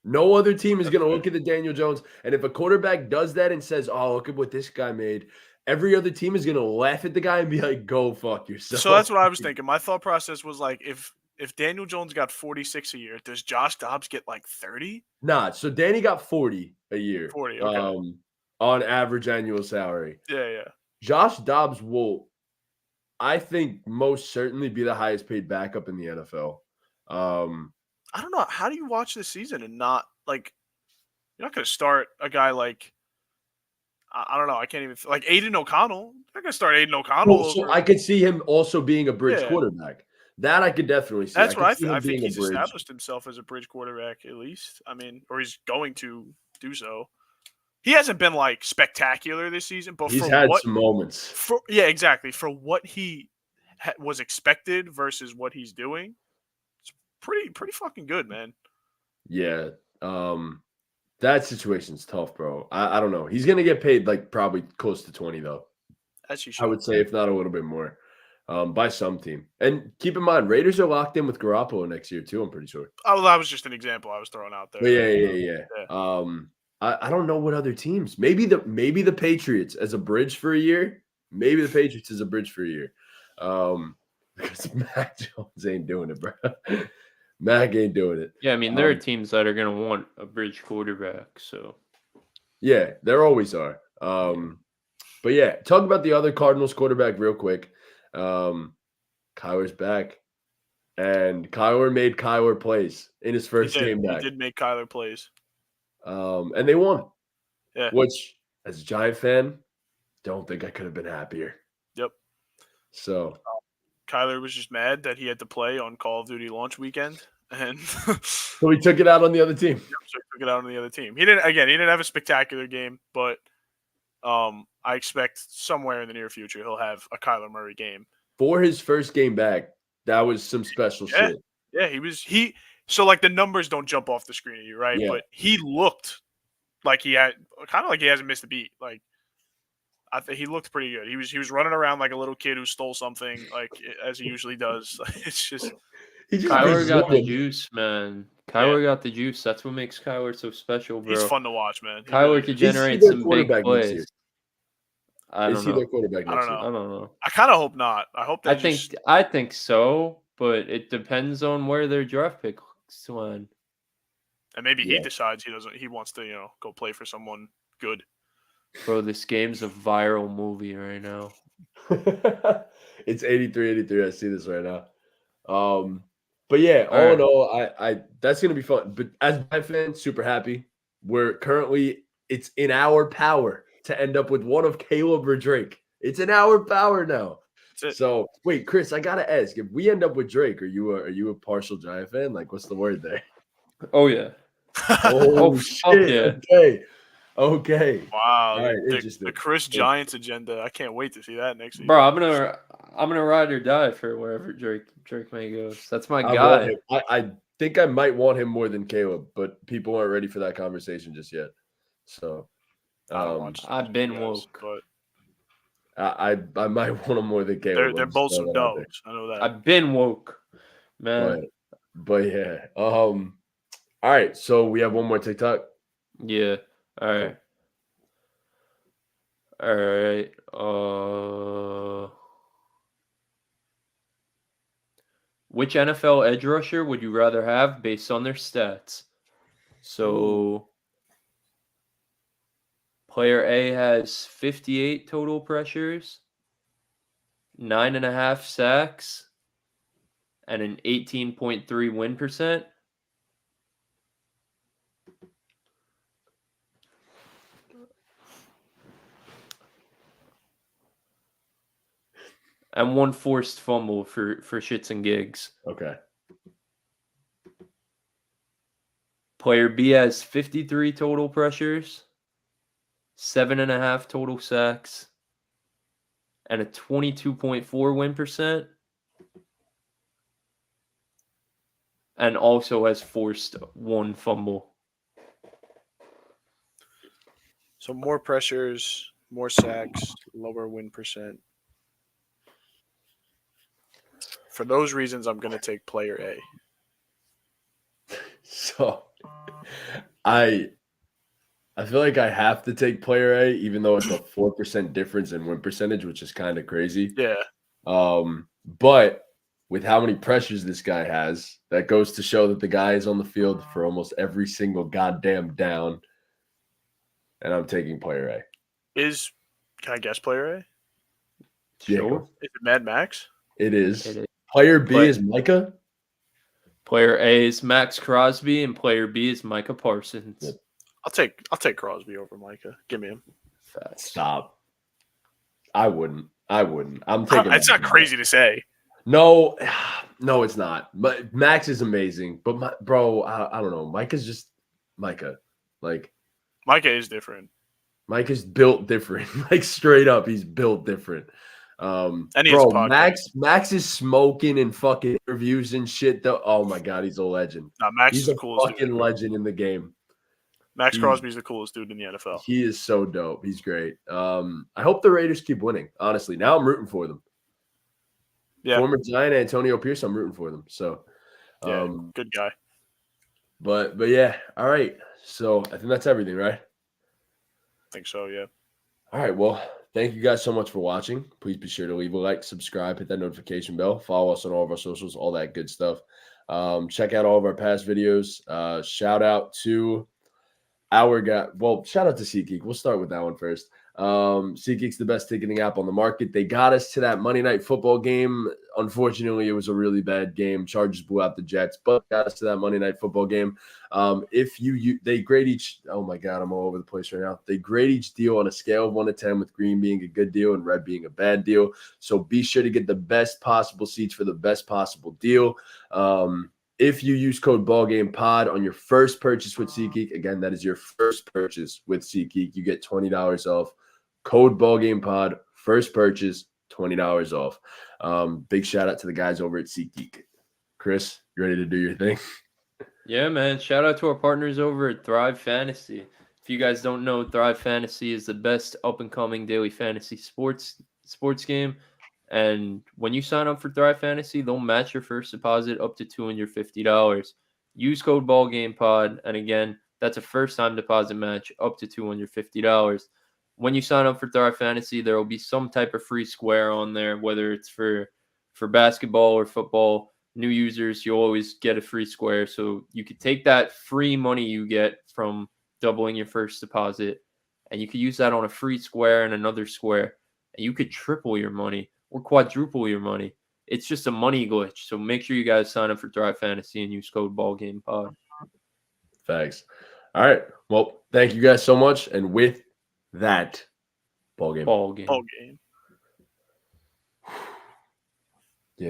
No other team is going to look at the Daniel Jones. And if a quarterback does that and says, oh, look at what this guy made, every other team is going to laugh at the guy and be like, go fuck yourself. So that's what I was thinking. My thought process was like, if Daniel Jones got 46 a year, does Josh Dobbs get like 30? Nah, so Danny got 40 a year. 40, okay. On average annual salary. Yeah. Josh Dobbs will, I think, most certainly be the highest paid backup in the NFL. I don't know. How do you watch this season and not like you're not going to start a guy like I don't know. I can't even like Aiden O'Connell. You're not going to start Aiden O'Connell. Well, so I could see him also being a bridge quarterback. That I could definitely see. That's what I think. I think he's established himself as a bridge quarterback at least. I mean, or he's going to do so. He hasn't been like spectacular this season, but he's had some moments. Yeah, exactly. For what he was expected versus what he's doing, it's pretty fucking good, man. Yeah, that situation's tough, bro. I don't know. He's gonna get paid like probably close to 20 though. As you should. I would say, if not a little bit more, by some team. And keep in mind, Raiders are locked in with Garoppolo next year too. I'm pretty sure. Oh, well, that was just an example I was throwing out there. But yeah. I don't know what other teams. Maybe the Patriots as a bridge for a year. Maybe the Patriots as a bridge for a year. Because Mac Jones ain't doing it, bro. Mac ain't doing it. Yeah, I mean, there are teams that are going to want a bridge quarterback. So, yeah, there always are. But yeah, talk about the other Cardinals quarterback real quick. Kyler's back. And Kyler made Kyler plays in his first game back. He did make Kyler plays. And they won. Yeah. Which, as a Giant fan, don't think I could have been happier. Yep. So Kyler was just mad that he had to play on Call of Duty launch weekend, and so he took it out on the other team. He didn't have a spectacular game, but I expect somewhere in the near future he'll have a Kyler Murray game. For his first game back, that was some special shit. Yeah, so like the numbers don't jump off the screen at you, right? Yeah. But he looked like he hasn't missed a beat. Like I think he looked pretty good. He was running around like a little kid who stole something, like as he usually does. It's just Kyler got the juice, man. Kyler got the juice. That's what makes Kyler so special, bro. He's fun to watch, man. Kyler could generate some big plays. Is he their quarterback next year? I don't know. I kind of hope not. I hope I think so, but it depends on where their draft picks went. And maybe he decides he wants to, go play for someone good. Bro, this game's a viral movie right now. It's 83-83. I see this right now. But yeah, all in all, I that's gonna be fun. But as my fan, super happy. It's in our power to end up with one of Caleb or Drake. It's in our power now. So wait, Chris, I gotta ask: if we end up with Drake, are you a partial Giant fan? Like, what's the word there? Oh yeah. Oh shit. Yeah. Okay. Wow. Right, the Chris Giants agenda. I can't wait to see that next week. Bro, I'm gonna ride or die for wherever Drake may go. That's my guy. I think I might want him more than Caleb, but people aren't ready for that conversation just yet. So I've been woke. But I might want them more than Caleb. They're I'm just both some throwing that out there. dogs. I know that. I've been woke, man. But yeah. All right. So we have one more TikTok. Yeah. All right. All right. Which NFL edge rusher would you rather have based on their stats? So, player A has 58 total pressures, 9.5 sacks, and an 18.3 win percent. And one forced fumble for shits and gigs. Okay. Player B has 53 total pressures, 7.5 total sacks, and a 22.4 win percent. And also has forced one fumble. So more pressures, more sacks, lower win percent. For those reasons, I'm going to take player A. So I feel like I have to take player A, even though it's a 4% difference in win percentage, which is kind of crazy. Yeah. But with how many pressures this guy has, that goes to show that the guy is on the field for almost every single goddamn down. And I'm taking player A. Can I guess player A? Sure. Is it Mad Max? It is. Player B is Micah. Player A is Max Crosby, and player B is Micah Parsons. Yep. I'll take Crosby over Micah. Give me him. Stop. I wouldn't. I'm taking. It's not crazy to say. No, it's not. But Max is amazing. But I don't know. Micah's just Micah. Like Micah is different. Micah's built different. Like straight up, he's built different. And bro, Max is smoking in fucking interviews and shit. Though, oh my god, he's a legend. Nah, Max he's is the coolest fucking dude. Legend in the game. Max Crosby's the coolest dude in the NFL. He is so dope. He's great. I hope the Raiders keep winning. Honestly, now I'm rooting for them. Yeah. Former Giant Antonio Pierce, I'm rooting for them. So, yeah, good guy. But yeah, all right. So I think that's everything, right? I think so. Yeah. All right. Well, thank you guys so much for watching. Please be sure to leave a like, subscribe, hit that notification bell, follow us on all of our socials, all that good stuff. Check out all of our past videos. Shout out to our guy. Well, shout out to SeatGeek. We'll start with that one first. SeatGeek's the best ticketing app on the market. They got us to that Monday Night Football game. Unfortunately, it was a really bad game. Chargers blew out the Jets, but got us to that Monday Night Football game. They grade each. Oh my God, I'm all over the place right now. They grade each deal on a scale of 1 to 10, with green being a good deal and red being a bad deal. So be sure to get the best possible seats for the best possible deal. If you use code BallGamePod on your first purchase with SeatGeek, again, that is your first purchase with SeatGeek, you get $20 off. Code BallGamePod, first purchase, $20 off. Big shout out to the guys over at SeatGeek. Chris, you ready to do your thing? Yeah, man. Shout out to our partners over at Thrive Fantasy. If you guys don't know, Thrive Fantasy is the best up-and-coming daily fantasy sports game. And when you sign up for Thrive Fantasy, they'll match your first deposit up to $250. Use code BallGamePod, and again, that's a first-time deposit match up to $250. When you sign up for Thrive Fantasy, there will be some type of free square on there, whether it's for basketball or football. New users, you'll always get a free square. So you could take that free money you get from doubling your first deposit, and you could use that on a free square and another square, and you could triple your money or quadruple your money. It's just a money glitch. So make sure you guys sign up for Thrive Fantasy and use code BallGamePod. Thanks. All right. Well, thank you guys so much. And with that, ball game. Ball game.